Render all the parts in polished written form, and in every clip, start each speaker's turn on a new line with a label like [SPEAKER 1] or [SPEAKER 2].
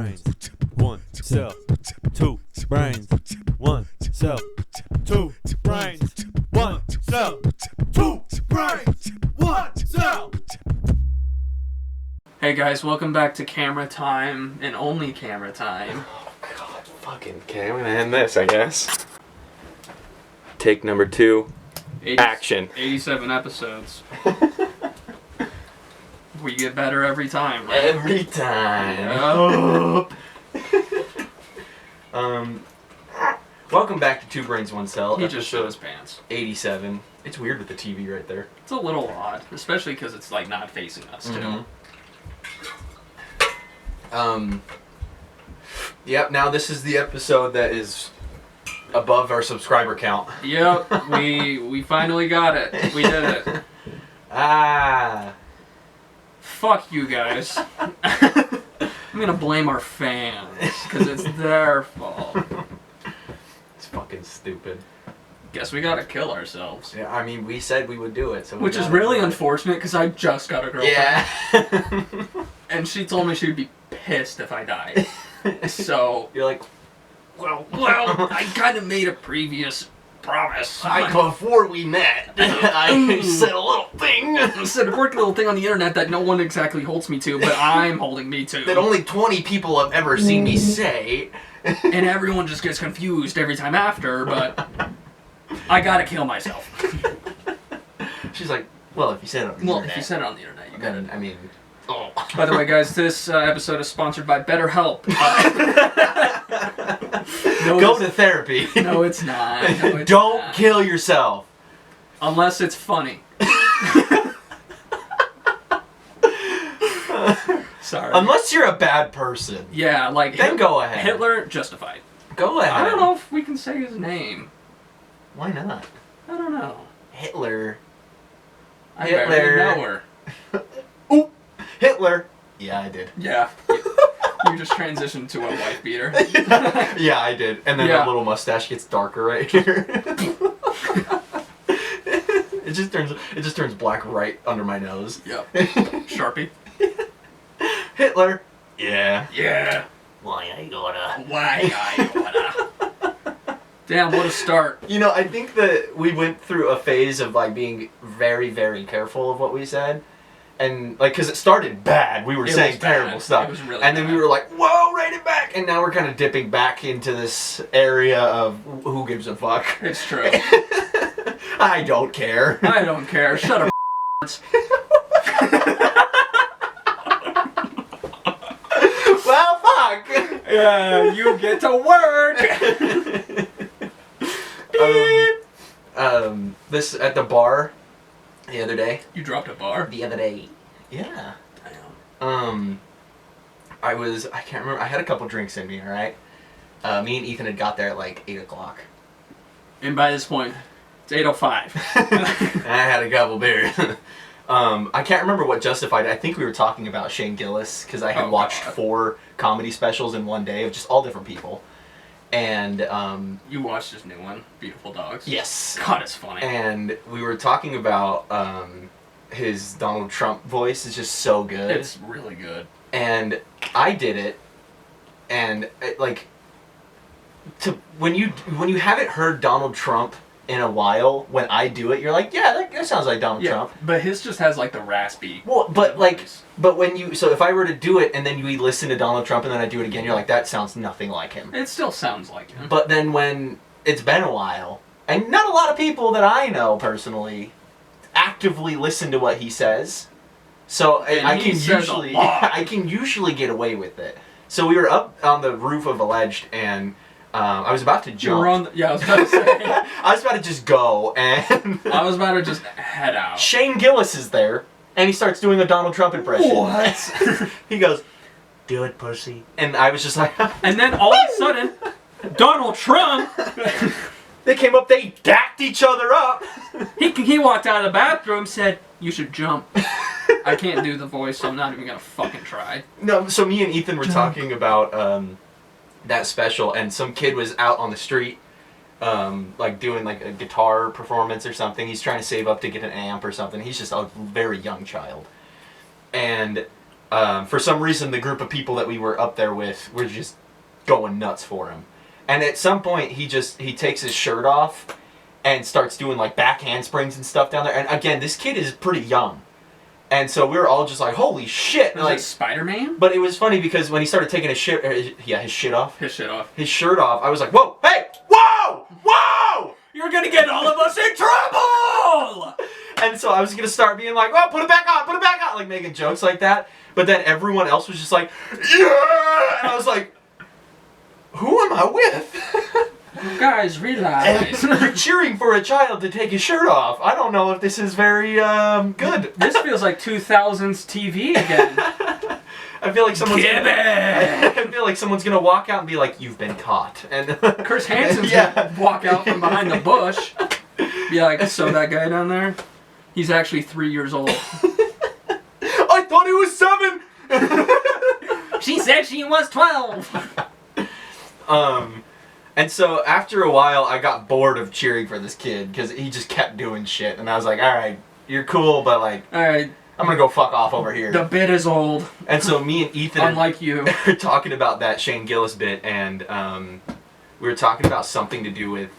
[SPEAKER 1] brains, one cell, two brains, one cell, two brains, one cell, two brains, one cell.
[SPEAKER 2] Hey guys, welcome back to camera time and only camera time.
[SPEAKER 3] Oh god, fucking okay, I'm gonna end this, I guess. Take number 2. Action.
[SPEAKER 2] 87 episodes. We get better every time, right?
[SPEAKER 3] Every time. Welcome back to Two Brains, One Cell.
[SPEAKER 2] He just showed his pants.
[SPEAKER 3] 87. It's weird with the TV right there.
[SPEAKER 2] It's a little odd, especially because it's like not facing us too.
[SPEAKER 3] Yep, now this is the episode that is above our subscriber count.
[SPEAKER 2] Yep, we finally got it. We did it. Fuck you guys. I'm gonna blame our fans, because it's their fault.
[SPEAKER 3] It's fucking stupid.
[SPEAKER 2] Guess we gotta kill ourselves.
[SPEAKER 3] Yeah, I mean, we said we would do it, so
[SPEAKER 2] which is really unfortunate, because I just got a girlfriend.
[SPEAKER 3] Yeah.
[SPEAKER 2] And she told me she would be pissed if I died. So
[SPEAKER 3] you're like,
[SPEAKER 2] well, I kind of made a previous promise.
[SPEAKER 3] Before we met, I said a little thing.
[SPEAKER 2] I said a quirky little thing on the internet that no one exactly holds me to, but I'm holding me to.
[SPEAKER 3] That only 20 people have ever seen me say.
[SPEAKER 2] And everyone just gets confused every time after, but I gotta kill myself.
[SPEAKER 3] She's like, well, if you said it on the internet.
[SPEAKER 2] If you said it on the internet, you gotta.
[SPEAKER 3] I mean, oh.
[SPEAKER 2] By the way, guys, this episode is sponsored by BetterHelp.
[SPEAKER 3] Go to therapy.
[SPEAKER 2] No, it's not. No, it's
[SPEAKER 3] Don't
[SPEAKER 2] not.
[SPEAKER 3] kill yourself.
[SPEAKER 2] Unless it's funny. Sorry.
[SPEAKER 3] Unless you're a bad person.
[SPEAKER 2] Yeah, like...
[SPEAKER 3] Then go ahead.
[SPEAKER 2] Hitler, justified.
[SPEAKER 3] Go ahead.
[SPEAKER 2] I don't know if we can say his name.
[SPEAKER 3] Why not?
[SPEAKER 2] I don't know.
[SPEAKER 3] Hitler.
[SPEAKER 2] I barely know her.
[SPEAKER 3] Ooh, Hitler. Yeah, I did.
[SPEAKER 2] Yeah. You just transitioned to a wife beater.
[SPEAKER 3] Yeah, I did. And then
[SPEAKER 2] Yeah.
[SPEAKER 3] the little mustache gets darker right here. It just turns black right under my nose.
[SPEAKER 2] Yep. Sharpie.
[SPEAKER 3] Hitler. Yeah.
[SPEAKER 2] Yeah.
[SPEAKER 3] Why I gotta.
[SPEAKER 2] Damn, what a start.
[SPEAKER 3] You know, I think that we went through a phase of like being very, very careful of what we said. And like, cause it started bad. We were saying terrible stuff.
[SPEAKER 2] It was really
[SPEAKER 3] and then
[SPEAKER 2] bad.
[SPEAKER 3] we were like, whoa, rein it back. And now we're kind of dipping back into this area of who gives a fuck.
[SPEAKER 2] It's true.
[SPEAKER 3] I don't care.
[SPEAKER 2] I don't care. Shut up.
[SPEAKER 3] Well, fuck.
[SPEAKER 2] Yeah, you get to work.
[SPEAKER 3] This at the bar the other day.
[SPEAKER 2] You dropped a bar?
[SPEAKER 3] The other day. Yeah.
[SPEAKER 2] Damn.
[SPEAKER 3] I can't remember. I had a couple drinks in me, alright? Me and Ethan had got there at like 8 o'clock.
[SPEAKER 2] And by this point, it's 8:05.
[SPEAKER 3] I had a couple beers. I can't remember what justified it. I think we were talking about Shane Gillis, because I had watched 4 comedy specials in one day of just all different people. And,
[SPEAKER 2] You watched his new one, Beautiful Dogs?
[SPEAKER 3] yes.
[SPEAKER 2] God, it's funny.
[SPEAKER 3] And we were talking about, his Donald Trump voice is just so good.
[SPEAKER 2] It's really good.
[SPEAKER 3] And I did it, and like, when you haven't heard Donald Trump in a while, when I do it, you're like, yeah, that sounds like Donald Trump.
[SPEAKER 2] But his just has like the raspy.
[SPEAKER 3] Well, but like,
[SPEAKER 2] voice.
[SPEAKER 3] but so if I were to do it and then you listen to Donald Trump and then I do it again, you're like, that sounds nothing like him.
[SPEAKER 2] It still sounds like him.
[SPEAKER 3] But then when it's been a while, and not a lot of people that I know personally actively listen to what he says, so I can usually get away with it. So we were up on the roof of Alleged, and I was about to jump.
[SPEAKER 2] You were on I was about to say.
[SPEAKER 3] I was about to just go, and
[SPEAKER 2] I was about to just head out.
[SPEAKER 3] Shane Gillis is there, and he starts doing a Donald Trump impression.
[SPEAKER 2] What?
[SPEAKER 3] He goes, "Do it, pussy," and I was just like,
[SPEAKER 2] And then all of a sudden, Donald Trump.
[SPEAKER 3] They came up, they dacked each other up.
[SPEAKER 2] He walked out of the bathroom, said, "You should jump." I can't do the voice, so I'm not even gonna fucking try.
[SPEAKER 3] No, so me and Ethan were talking about that special, and some kid was out on the street, like doing like a guitar performance or something. He's trying to save up to get an amp or something. He's just a very young child, and for some reason, the group of people that we were up there with were just going nuts for him. And at some point, he takes his shirt off and starts doing like back handsprings and stuff down there. And again, this kid is pretty young. And so we were all just like, holy shit.
[SPEAKER 2] Was
[SPEAKER 3] like
[SPEAKER 2] it Spider-Man?
[SPEAKER 3] But it was funny because when he started taking his shit off.
[SPEAKER 2] His shirt off.
[SPEAKER 3] I was like, whoa, hey, whoa!
[SPEAKER 2] You're gonna get all of us in trouble!
[SPEAKER 3] And so I was gonna start being like, oh, put it back on, like making jokes like that. But then everyone else was just like, yeah! And I was like, who am I with?
[SPEAKER 2] You guys realize.
[SPEAKER 3] You're cheering for a child to take his shirt off. I don't know if this is very good.
[SPEAKER 2] This feels like 2000s TV again.
[SPEAKER 3] I feel like someone's gonna walk out and be like, "You've been caught." And
[SPEAKER 2] Chris Hansen's gonna walk out from behind the bush. Be like, so that guy down there, he's actually 3 years old.
[SPEAKER 3] I thought he was 7.
[SPEAKER 2] She said she was 12.
[SPEAKER 3] And so after a while, I got bored of cheering for this kid because he just kept doing shit, and I was like, "All right, you're cool, but like,
[SPEAKER 2] all right,
[SPEAKER 3] I'm gonna go fuck off over here."
[SPEAKER 2] The bit is old.
[SPEAKER 3] And so me and Ethan,
[SPEAKER 2] unlike you,
[SPEAKER 3] were talking about that Shane Gillis bit, and we were talking about something to do with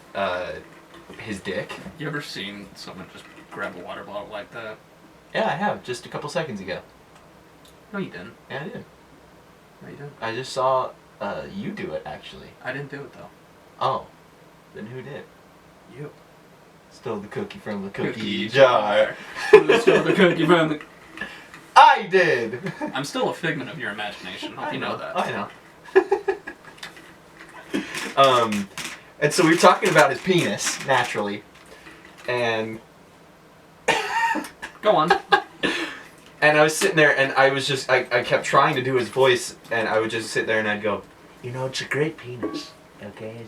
[SPEAKER 3] his dick.
[SPEAKER 2] You ever seen someone just grab a water bottle like that?
[SPEAKER 3] Yeah, I have, just a couple seconds ago.
[SPEAKER 2] No, you didn't.
[SPEAKER 3] Yeah, I did.
[SPEAKER 2] No, you didn't.
[SPEAKER 3] I just saw you do it, actually.
[SPEAKER 2] I didn't do it, though.
[SPEAKER 3] Oh. Then who did?
[SPEAKER 2] You.
[SPEAKER 3] Stole the cookie from the cookie jar.
[SPEAKER 2] Who stole the cookie from the...
[SPEAKER 3] I did!
[SPEAKER 2] I'm still a figment of your imagination. Hope you know that.
[SPEAKER 3] I know. And so we were talking about his penis, naturally. And...
[SPEAKER 2] Go on.
[SPEAKER 3] And I was sitting there, and I was just... I kept trying to do his voice, and I would just sit there and I'd go, "You know, it's a great penis. Okay,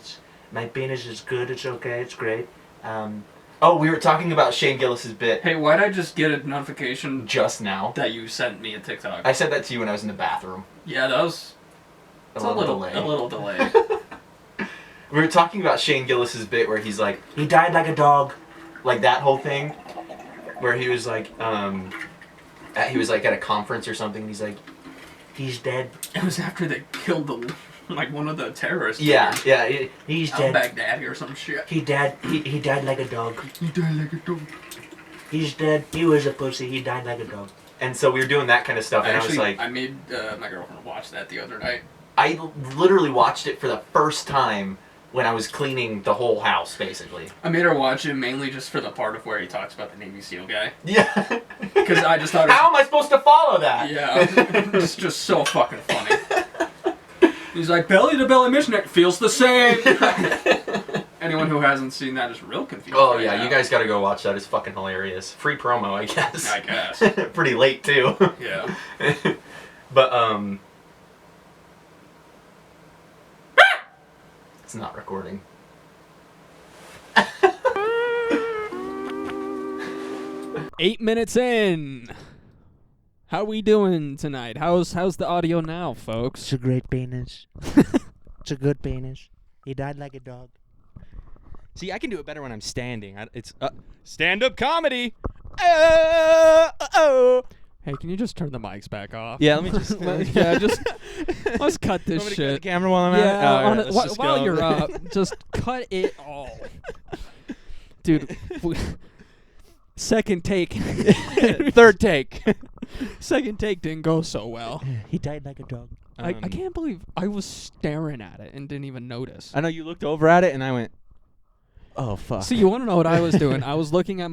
[SPEAKER 3] my penis is good, it's okay, it's great." Oh, we were talking about Shane Gillis's bit.
[SPEAKER 2] Hey, why'd I just get a notification
[SPEAKER 3] just now
[SPEAKER 2] that you sent me a TikTok?
[SPEAKER 3] I said that to you when I was in the bathroom.
[SPEAKER 2] Yeah, that was a little delay.
[SPEAKER 3] We were talking about Shane Gillis's bit where he's like, "He died like a dog," like that whole thing, where he was like, he was like at a conference or something, and he's like, "He's dead."
[SPEAKER 2] It was after they killed one of the terrorists.
[SPEAKER 3] Yeah, he's dead.
[SPEAKER 2] Baghdadi or some shit.
[SPEAKER 3] He died like a dog.
[SPEAKER 2] He died like a dog.
[SPEAKER 3] He's dead. He was a pussy. He died like a dog. And so we were doing that kind of stuff, and I was like...
[SPEAKER 2] I made my girlfriend watch that the other night.
[SPEAKER 3] I literally watched it for the first time when I was cleaning the whole house, basically.
[SPEAKER 2] I made her watch it mainly just for the part of where he talks about the Navy SEAL guy.
[SPEAKER 3] Yeah.
[SPEAKER 2] Because I just thought...
[SPEAKER 3] How am I supposed to follow that?
[SPEAKER 2] Yeah. It's just so fucking funny. He's like, belly to belly mission, it feels the same. Anyone who hasn't seen that is real confused.
[SPEAKER 3] Oh, right now. You guys gotta go watch that. It's fucking hilarious. Free promo, I guess.
[SPEAKER 2] I guess.
[SPEAKER 3] Pretty late, too.
[SPEAKER 2] Yeah.
[SPEAKER 3] But, it's not recording.
[SPEAKER 1] 8 minutes in. How we doing tonight? How's the audio now, folks?
[SPEAKER 4] It's a great penis. It's a good penis. He died like a dog.
[SPEAKER 5] See, I can do it better when I'm standing. It's stand-up comedy.
[SPEAKER 1] Hey, can you just turn the mics back off?
[SPEAKER 5] Yeah, let me just.
[SPEAKER 1] Let's cut this
[SPEAKER 5] Want me to cut
[SPEAKER 1] shit.
[SPEAKER 5] the camera while I'm at it?
[SPEAKER 1] Yeah, while you're up, just cut it all, dude. Second take,
[SPEAKER 5] third take.
[SPEAKER 1] Second take didn't go so well.
[SPEAKER 4] He died like a dog.
[SPEAKER 1] I can't believe I was staring at it and didn't even notice.
[SPEAKER 5] I know you looked over at it and I went, "Oh fuck."
[SPEAKER 1] So you want to know what I was doing? I was looking at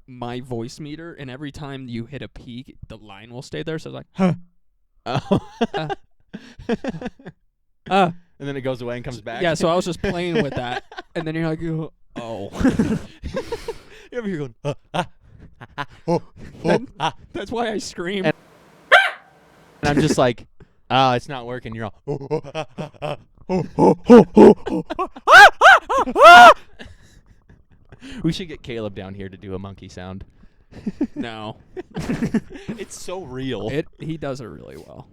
[SPEAKER 1] my voice meter, and every time you hit a peak, the line will stay there. So I was like, "Huh."
[SPEAKER 5] And then it goes away and comes back.
[SPEAKER 1] Yeah, so I was just playing with that, and then you're like, "Oh."
[SPEAKER 5] You're over here going,
[SPEAKER 1] That's why I scream.
[SPEAKER 5] And I'm just like, "Oh, it's not working." You're all, We should get Caleb down here to do a monkey sound.
[SPEAKER 1] No.
[SPEAKER 5] It's so real.
[SPEAKER 1] He does it really well.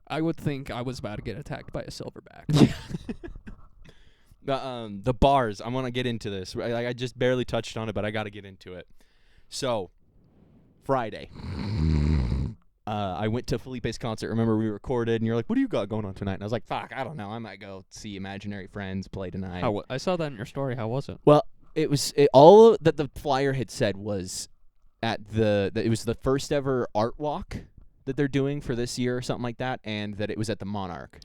[SPEAKER 1] I would think I was about to get attacked by a silverback.
[SPEAKER 5] The bars, I want to get into this. I just barely touched on it, but I got to get into it. So, Friday. I went to Felipe's concert. Remember, we recorded, and you're like, "What do you got going on tonight?" And I was like, "Fuck, I don't know. I might go see Imaginary Friends play tonight."
[SPEAKER 1] I saw that in your story. How was it?
[SPEAKER 5] Well, all that the flyer had said was at it was the first ever art walk that they're doing for this year or something like that, and that it was at the Monarch.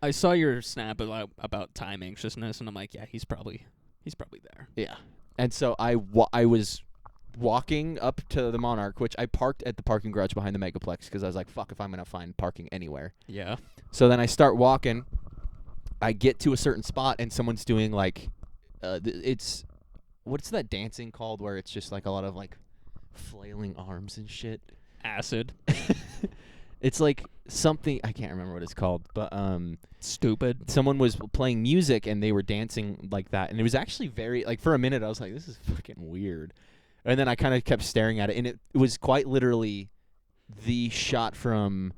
[SPEAKER 1] I saw your snap about time anxiousness, and I'm like, yeah, he's probably there.
[SPEAKER 5] Yeah. And so I was walking up to the Monarch, which I parked at the parking garage behind the Megaplex because I was like, fuck if I'm going to find parking anywhere.
[SPEAKER 1] Yeah.
[SPEAKER 5] So then I start walking. I get to a certain spot, and someone's doing, like, what's that dancing called where it's just, like, a lot of, like, flailing arms and shit?
[SPEAKER 1] Acid.
[SPEAKER 5] It's like something, I can't remember what it's called, but
[SPEAKER 1] stupid.
[SPEAKER 5] Someone was playing music and they were dancing like that, and it was actually very, like, for a minute I was like, this is fucking weird. And then I kind of kept staring at it, and it was quite literally the shot from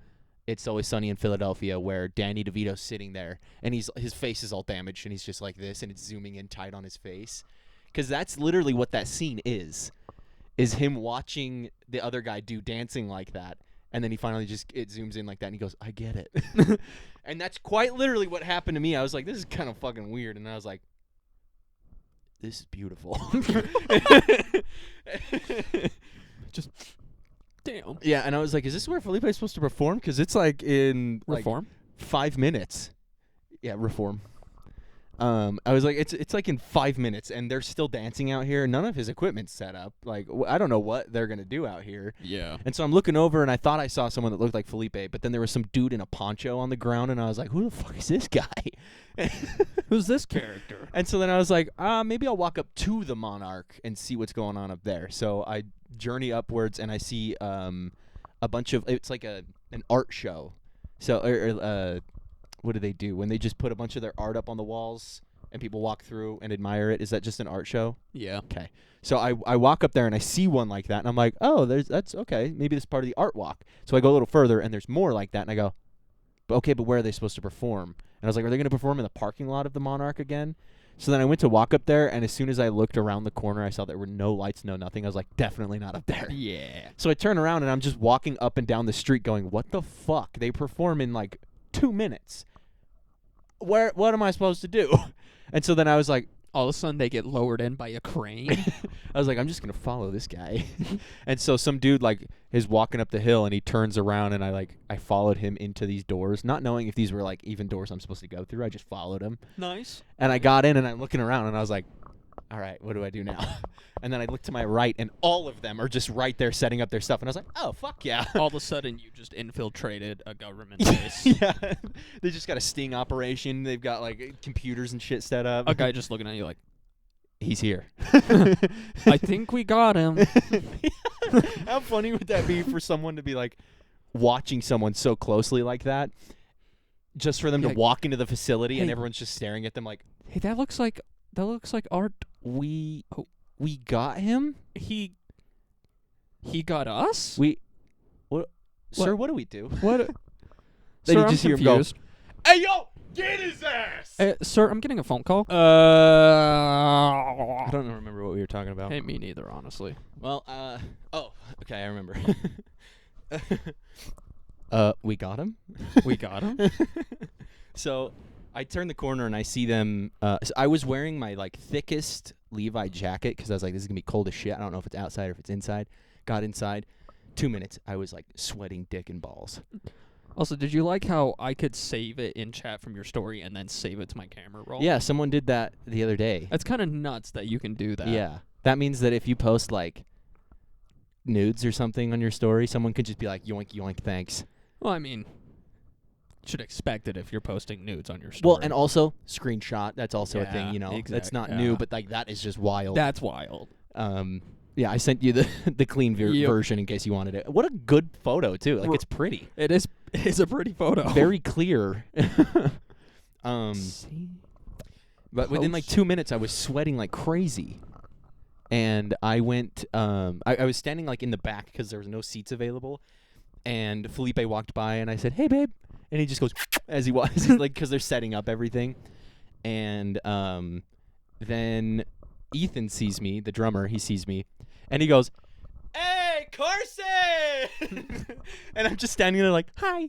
[SPEAKER 5] It's Always Sunny in Philadelphia where Danny DeVito's sitting there, and his face is all damaged, and he's just like this, and it's zooming in tight on his face. Because that's literally what that scene is him watching the other guy do dancing like that. And then he finally it zooms in like that, and he goes, I get it. And that's quite literally what happened to me. I was like, this is kind of fucking weird. And I was like, this is beautiful.
[SPEAKER 1] Just, damn.
[SPEAKER 5] Yeah, and I was like, is this where Felipe's supposed to perform? Because it's like in
[SPEAKER 1] Reform?
[SPEAKER 5] 5 minutes. Yeah, Reform. I was like, it's like in 5 minutes, and they're still dancing out here. None of his equipment's set up. Like, I don't know what they're gonna do out here.
[SPEAKER 1] Yeah.
[SPEAKER 5] And so I'm looking over, and I thought I saw someone that looked like Felipe, but then there was some dude in a poncho on the ground, and I was like, who the fuck is this guy?
[SPEAKER 1] Who's this character?
[SPEAKER 5] And so then I was like, maybe I'll walk up to the Monarch and see what's going on up there. So I journey upwards, and I see a bunch of, it's like an art show. So what do they do when they just put a bunch of their art up on the walls and people walk through and admire it? Is that just an art show?
[SPEAKER 1] Yeah.
[SPEAKER 5] Okay. So I walk up there and I see one like that, and I'm like, oh, that's okay. Maybe this is part of the art walk. So I go a little further, and there's more like that, and I go, but where are they supposed to perform? And I was like, are they going to perform in the parking lot of the Monarch again? So then I went to walk up there, and as soon as I looked around the corner, I saw there were no lights, no nothing. I was like, definitely not up there.
[SPEAKER 1] Yeah.
[SPEAKER 5] So I turn around, and I'm just walking up and down the street going, what the fuck? They perform in like 2 minutes. What am I supposed to do? And so then I was like,
[SPEAKER 1] all of a sudden they get lowered in by a crane.
[SPEAKER 5] I was like, I'm just going to follow this guy. And so some dude like is walking up the hill, and he turns around, and I followed him into these doors, not knowing if these were like even doors I'm supposed to go through. I just followed him.
[SPEAKER 1] Nice.
[SPEAKER 5] And I got in, and I'm looking around, and I was like, all right, what do I do now? And then I looked to my right, and all of them are just right there setting up their stuff. And I was like, oh, fuck yeah.
[SPEAKER 1] All of a sudden, you just infiltrated a government base.
[SPEAKER 5] Yeah. They just got a sting operation. They've got, like, computers and shit set up.
[SPEAKER 1] A guy just looking at you like,
[SPEAKER 5] he's here.
[SPEAKER 1] I think we got him.
[SPEAKER 5] How funny would that be for someone to be, like, watching someone so closely like that? Just for them to walk into the facility, and everyone's just staring at them like,
[SPEAKER 1] hey, that looks like art.
[SPEAKER 5] We got him?
[SPEAKER 1] He got us?
[SPEAKER 5] Sir, what do we do?
[SPEAKER 1] What?
[SPEAKER 5] Then
[SPEAKER 1] Sir,
[SPEAKER 5] you just
[SPEAKER 1] I'm
[SPEAKER 5] hear him go,
[SPEAKER 1] confused.
[SPEAKER 5] hey, yo, get his ass!
[SPEAKER 1] Sir, I'm getting a phone call.
[SPEAKER 5] I don't remember what we were talking about.
[SPEAKER 1] Hey, me neither, honestly.
[SPEAKER 5] Well, okay, I remember. We got him?
[SPEAKER 1] We got him?
[SPEAKER 5] So I turn the corner and I see them. So I was wearing my like thickest Levi jacket because I was like, this is gonna be cold as shit. I don't know if it's outside or if it's inside. Got inside. 2 minutes. I was like sweating dick and balls.
[SPEAKER 1] Also, did you like how I could save it in chat from your story and then save it to my camera roll?
[SPEAKER 5] Yeah, someone did that the other day.
[SPEAKER 1] That's kind of nuts that you can do that.
[SPEAKER 5] Yeah, that means that if you post like nudes or something on your story, someone could just be like, yoink yoink, thanks.
[SPEAKER 1] Well, I mean, should expect it if you're posting nudes on your story.
[SPEAKER 5] Well, and also screenshot. That's also a thing, you know. That's not new, but like that is just wild.
[SPEAKER 1] That's wild.
[SPEAKER 5] Yeah, I sent you the clean version in case you wanted it. What a good photo too. Like it's pretty.
[SPEAKER 1] It is. It's a pretty photo.
[SPEAKER 5] Very clear. But within like 2 minutes, I was sweating like crazy, and I went. I was standing like in the back because there was no seats available, and Felipe walked by, and I said, "Hey, babe," and he just goes as he was like because they're setting up everything, and then Ethan sees me, the drummer. He sees me, and he goes, "Hey, Hey, Carson! And I'm just standing there like, hi.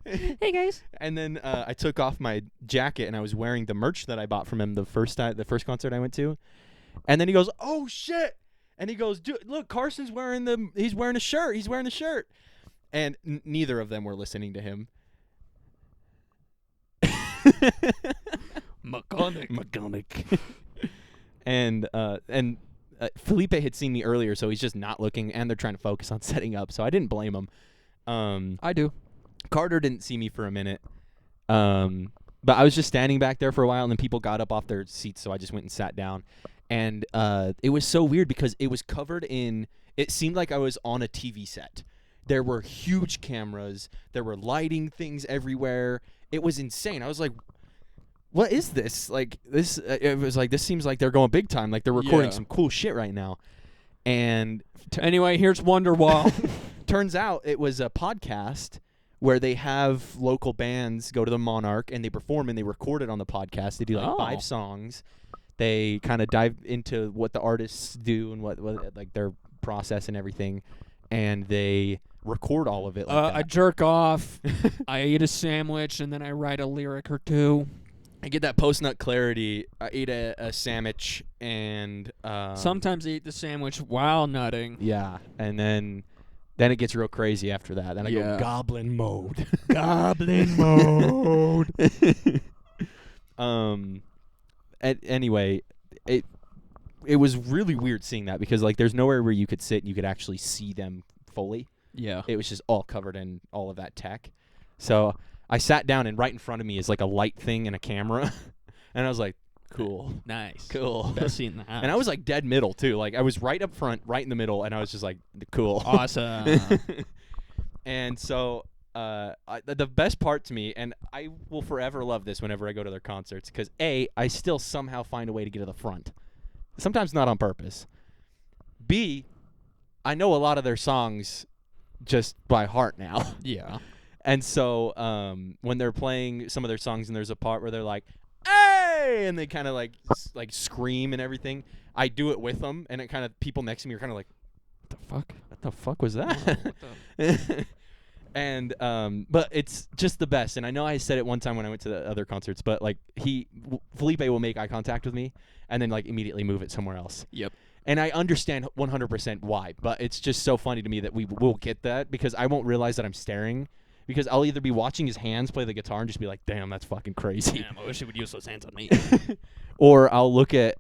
[SPEAKER 1] Hey guys.
[SPEAKER 5] And then I took off my jacket and I was wearing the merch that I bought from him the first concert I went to. And then he goes, "Oh shit!" And he goes, "Dude, look, Carson's wearing a shirt. He's wearing the shirt." And neither of them were listening to him. McConaughey. And Felipe had seen me earlier, so he's just not looking, and they're trying to focus on setting up. So I didn't blame him.
[SPEAKER 1] I do.
[SPEAKER 5] Carter didn't see me for a minute. But I was just standing back there for a while, and then people got up off their seats, so I just went and sat down. And it was so weird because it was covered in – it seemed like I was on a TV set. There were huge cameras. There were lighting things everywhere. It was insane. I was like, what is this? Like, this it was like, this seems like they're going big time. Like, they're recording some cool shit right now. And
[SPEAKER 1] anyway, here's Wonderwall.
[SPEAKER 5] Turns out it was a podcast where they have local bands go to the Monarch and they perform and they record it on the podcast. They do like 5 songs. They kind of dive into what the artists do and what like their process and everything, and they record all of it. Like that.
[SPEAKER 1] I jerk off. I eat a sandwich and then I write a lyric or two.
[SPEAKER 5] I get that post-nut clarity. I ate a sandwich and
[SPEAKER 1] sometimes I eat the sandwich while nutting.
[SPEAKER 5] Yeah, and then it gets real crazy after that. Then I go goblin mode.
[SPEAKER 1] Goblin mode.
[SPEAKER 5] Anyway, it was really weird seeing that because like there's nowhere where you could sit and you could actually see them fully.
[SPEAKER 1] Yeah.
[SPEAKER 5] It was just all covered in all of that tech. So I sat down and right in front of me is like a light thing and a camera. And I was like, cool.
[SPEAKER 1] Nice.
[SPEAKER 5] Cool.
[SPEAKER 1] Best seat in the house.
[SPEAKER 5] And I was like dead middle too. Like I was right up front, right in the middle, and I was just like, cool.
[SPEAKER 1] Awesome.
[SPEAKER 5] And so the best part to me, and I will forever love this whenever I go to their concerts, because A, I still somehow find a way to get to the front. Sometimes not on purpose. B, I know a lot of their songs just by heart now.
[SPEAKER 1] Yeah.
[SPEAKER 5] And so when they're playing some of their songs and there's a part where they're like, "Hey!" and they kind of like scream and everything, I do it with them, and it kind of people next to me are kind of like, what the fuck was that? And but it's just the best. And I know I said it one time when I went to the other concerts, but like Felipe will make eye contact with me and then like immediately move it somewhere else.
[SPEAKER 1] Yep.
[SPEAKER 5] And I understand 100% why, but it's just so funny to me that we will get that because I won't realize that I'm staring, because I'll either be watching his hands play the guitar and just be like, damn, that's fucking crazy.
[SPEAKER 1] Damn, I wish he would use those hands on me.
[SPEAKER 5] Or I'll look at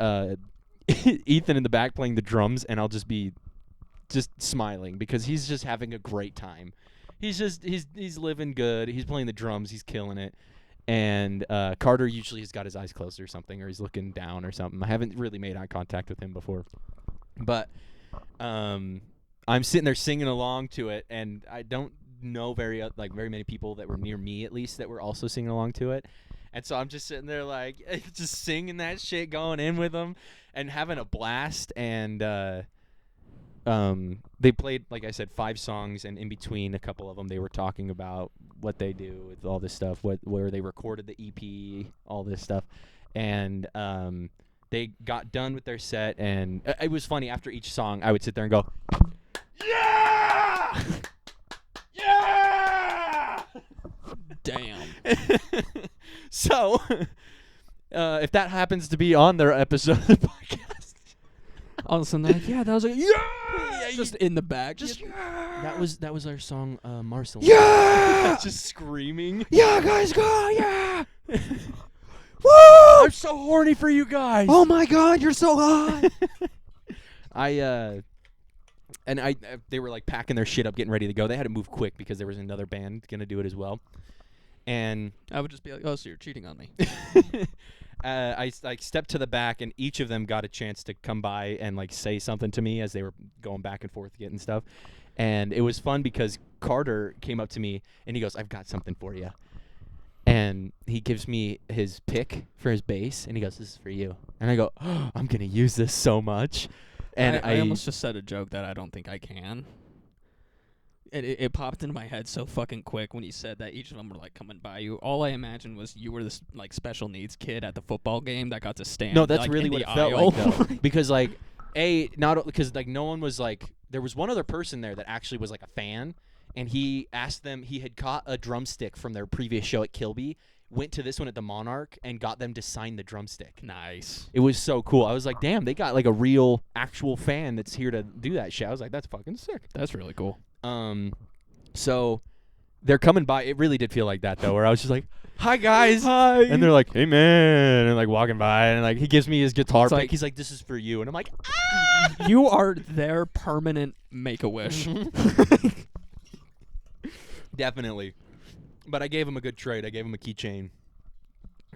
[SPEAKER 5] Ethan in the back playing the drums and I'll just be smiling because he's just having a great time. He's living good. He's playing the drums. He's killing it. And Carter usually has got his eyes closed or something, or he's looking down or something. I haven't really made eye contact with him before. But I'm sitting there singing along to it, and I don't know very many people that were near me, at least, that were also singing along to it. And so I'm just sitting there like just singing that shit, going in with them and having a blast. And they played, like I said, 5 songs, and in between a couple of them they were talking about what they do with all this stuff, where they recorded the EP, all this stuff. And they got done with their set, and it was funny. After each song, I would sit there and go, "Yeah! Yeah!"
[SPEAKER 1] Damn.
[SPEAKER 5] So, if that happens to be on their episode of the podcast,
[SPEAKER 1] all of a sudden they're like, yeah, that was like, yeah, just in the back. Just
[SPEAKER 5] that was our song, Marcel.
[SPEAKER 1] yeah!
[SPEAKER 5] Just screaming.
[SPEAKER 1] Yeah, guys, go, yeah!
[SPEAKER 5] Woo! I'm so horny for you guys.
[SPEAKER 1] Oh my God, you're so hot.
[SPEAKER 5] They were like packing their shit up, getting ready to go. They had to move quick because there was another band gonna do it as well. And
[SPEAKER 1] I would just be like, oh, so you're cheating on me.
[SPEAKER 5] I stepped to the back, and each of them got a chance to come by and like say something to me as they were going back and forth getting stuff. And it was fun because Carter came up to me and he goes, "I've got something for you." And he gives me his pick for his bass, and he goes, "This is for you." And I go, "Oh, I'm gonna use this so much." And
[SPEAKER 1] I almost just said a joke that I don't think I can. It popped into my head so fucking quick when you said that each of them were like coming by you. All I imagined was you were this like special needs kid at the football game that got to stand.
[SPEAKER 5] No, that's
[SPEAKER 1] like,
[SPEAKER 5] really
[SPEAKER 1] in
[SPEAKER 5] what
[SPEAKER 1] the
[SPEAKER 5] it felt
[SPEAKER 1] aisle.
[SPEAKER 5] like, though. Because like not because like no one was like there was one other person there that actually was like a fan, and he asked them. He had caught a drumstick from their previous show at Kilby, went to this one at the Monarch, and got them to sign the drumstick.
[SPEAKER 1] Nice.
[SPEAKER 5] It was so cool. I was like, damn, they got like a real actual fan that's here to do that shit. I was like, that's fucking sick.
[SPEAKER 1] That's really cool.
[SPEAKER 5] So they're coming by. It really did feel like that though, where I was just like, hi guys.
[SPEAKER 1] Hi.
[SPEAKER 5] And they're like, hey man, and like walking by, and like he gives me his guitar
[SPEAKER 1] It's
[SPEAKER 5] pick.
[SPEAKER 1] like-
[SPEAKER 5] He's like, this is for you, and I'm like,
[SPEAKER 1] You are their permanent Make-A-Wish.
[SPEAKER 5] definitely. But I gave him a good trade. I gave him a keychain,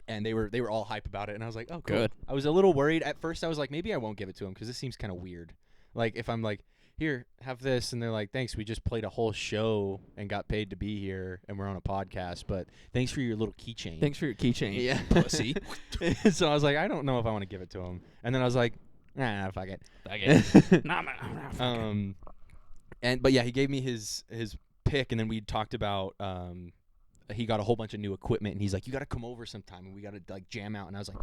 [SPEAKER 5] and they were all hype about it. And I was like, oh, cool.
[SPEAKER 1] Good.
[SPEAKER 5] I was a little worried at first. I was like, maybe I won't give it to him because this seems kind of weird. Like if I'm like, here, have this, and they're like, thanks. We just played a whole show and got paid to be here, and we're on a podcast. But thanks for your little keychain.
[SPEAKER 1] Thanks for your keychain,
[SPEAKER 5] Yeah.
[SPEAKER 1] pussy.
[SPEAKER 5] So I was like, I don't know if I want to give it to him. And then I was like, nah, fuck it.
[SPEAKER 1] Nah,
[SPEAKER 5] But yeah, he gave me his pick, and then we talked about he got a whole bunch of new equipment, and he's like, you got to come over sometime, and we got to like jam out. And I was like,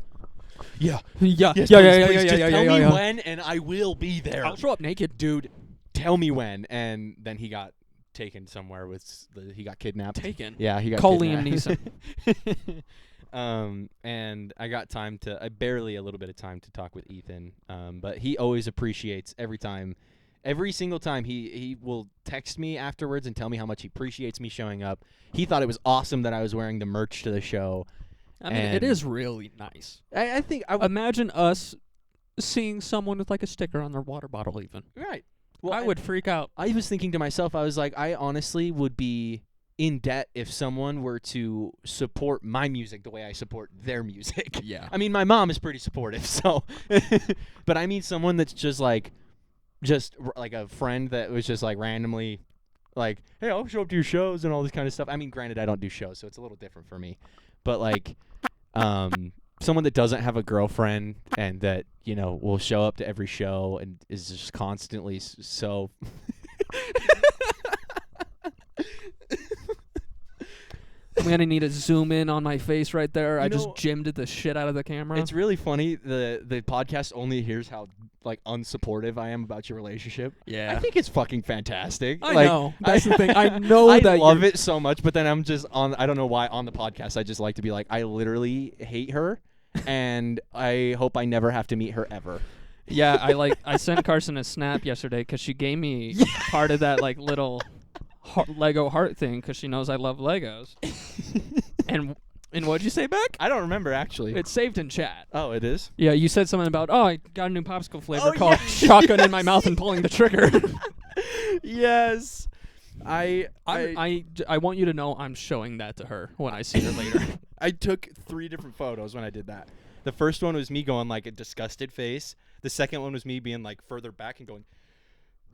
[SPEAKER 5] yeah,
[SPEAKER 1] yeah,
[SPEAKER 5] yes,
[SPEAKER 1] yeah,
[SPEAKER 5] please,
[SPEAKER 1] yeah,
[SPEAKER 5] please,
[SPEAKER 1] yeah,
[SPEAKER 5] just
[SPEAKER 1] yeah,
[SPEAKER 5] tell
[SPEAKER 1] yeah,
[SPEAKER 5] me
[SPEAKER 1] yeah.
[SPEAKER 5] when, and I will be there.
[SPEAKER 1] I'll show up naked.
[SPEAKER 5] Dude, tell me when. And then he got taken somewhere he got kidnapped.
[SPEAKER 1] Taken.
[SPEAKER 5] Yeah, he got
[SPEAKER 1] Call Liam
[SPEAKER 5] kidnapped. And I got barely a little bit of time to talk with Ethan. But he always appreciates every single time he will text me afterwards and tell me how much he appreciates me showing up. He thought it was awesome that I was wearing the merch to the show.
[SPEAKER 1] I mean, it is really nice.
[SPEAKER 5] I think
[SPEAKER 1] Imagine us seeing someone with like a sticker on their water bottle even.
[SPEAKER 5] right.
[SPEAKER 1] Well, I would freak out.
[SPEAKER 5] I was thinking to myself, I was like, I honestly would be in debt if someone were to support my music the way I support their music.
[SPEAKER 1] Yeah.
[SPEAKER 5] I mean, my mom is pretty supportive, so. But I mean someone that's just like a friend that was just like randomly like, hey, I'll show up to your shows and all this kind of stuff. I mean, granted, I don't do shows, so it's a little different for me. But like, someone that doesn't have a girlfriend and that, you know, will show up to every show and is just constantly so.
[SPEAKER 1] I'm gonna need to zoom in on my face right there. I just
[SPEAKER 5] know,
[SPEAKER 1] gymmed the shit out of the camera.
[SPEAKER 5] It's really funny. The podcast only hears how like unsupportive I am about your relationship.
[SPEAKER 1] Yeah.
[SPEAKER 5] I think it's fucking fantastic.
[SPEAKER 1] I know. That's the thing. I know
[SPEAKER 5] I
[SPEAKER 1] that
[SPEAKER 5] love it so much, but then I'm just I don't know why on the podcast I just like to be like, I literally hate her, and I hope I never have to meet her ever.
[SPEAKER 1] Yeah, I sent Carson a snap yesterday because she gave me part of that like little Lego heart thing because she knows I love Legos. and what'd you say back?
[SPEAKER 5] I don't remember actually.
[SPEAKER 1] It's saved in chat.
[SPEAKER 5] Oh, it is?
[SPEAKER 1] Yeah, you said something about, I got a new popsicle flavor
[SPEAKER 5] Oh,
[SPEAKER 1] called
[SPEAKER 5] yeah.
[SPEAKER 1] shotgun in my mouth and pulling the trigger.
[SPEAKER 5] Yes. I
[SPEAKER 1] want you to know I'm showing that to her when I see her later.
[SPEAKER 5] I took 3 different photos when I did that. The first one was me going like a disgusted face. The second one was me being like further back and going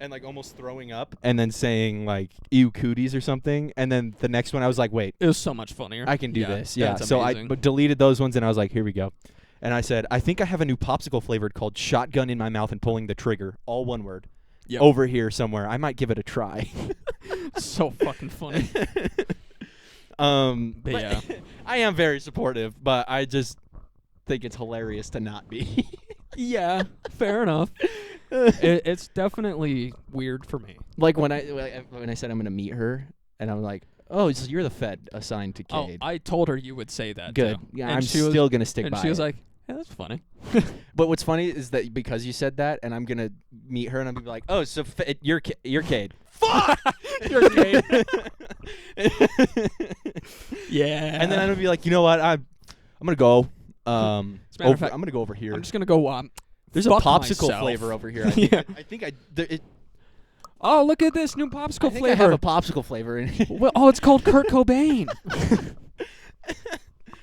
[SPEAKER 5] and like almost throwing up and then saying like ew cooties or something. And then the next one I was like, wait,
[SPEAKER 1] It was so much funnier.
[SPEAKER 5] I can do this. Yeah.
[SPEAKER 1] that's
[SPEAKER 5] So I
[SPEAKER 1] amazing.
[SPEAKER 5] deleted those ones and I was like, here we go. And I said, I think I have a new popsicle flavored called shotgun in my mouth and pulling the trigger. All one word.
[SPEAKER 1] Yep.
[SPEAKER 5] Over here somewhere. I might give it a try.
[SPEAKER 1] So fucking funny.
[SPEAKER 5] But
[SPEAKER 1] yeah.
[SPEAKER 5] I am very supportive, but I just think it's hilarious to not be.
[SPEAKER 1] Yeah, fair enough. It's definitely weird for me.
[SPEAKER 5] Like when I said I'm gonna meet her, and I'm like, oh, so you're the Fed assigned to
[SPEAKER 1] Oh,
[SPEAKER 5] Cade.
[SPEAKER 1] I told her you would say that.
[SPEAKER 5] Good.
[SPEAKER 1] Too.
[SPEAKER 5] Yeah,
[SPEAKER 1] And
[SPEAKER 5] I'm
[SPEAKER 1] she was-
[SPEAKER 5] still gonna stick
[SPEAKER 1] And
[SPEAKER 5] by
[SPEAKER 1] she was
[SPEAKER 5] it.
[SPEAKER 1] like, "Yeah, that's funny."
[SPEAKER 5] But what's funny is that because you said that, and I'm gonna meet her, and I'm gonna be like, oh, so you're Cade. Fuck.
[SPEAKER 1] You're Cade. Yeah.
[SPEAKER 5] And then I'm gonna be like, you know what? I'm gonna go.
[SPEAKER 1] a matter of fact,
[SPEAKER 5] I'm gonna go over here.
[SPEAKER 1] I'm just gonna go.
[SPEAKER 5] There's a
[SPEAKER 1] fuck
[SPEAKER 5] popsicle
[SPEAKER 1] myself.
[SPEAKER 5] flavor over here.
[SPEAKER 1] Yeah.
[SPEAKER 5] I
[SPEAKER 1] Oh, look at this new popsicle
[SPEAKER 5] think I
[SPEAKER 1] flavor.
[SPEAKER 5] have a popsicle flavor in it.
[SPEAKER 1] Well, oh, it's called Kurt Cobain.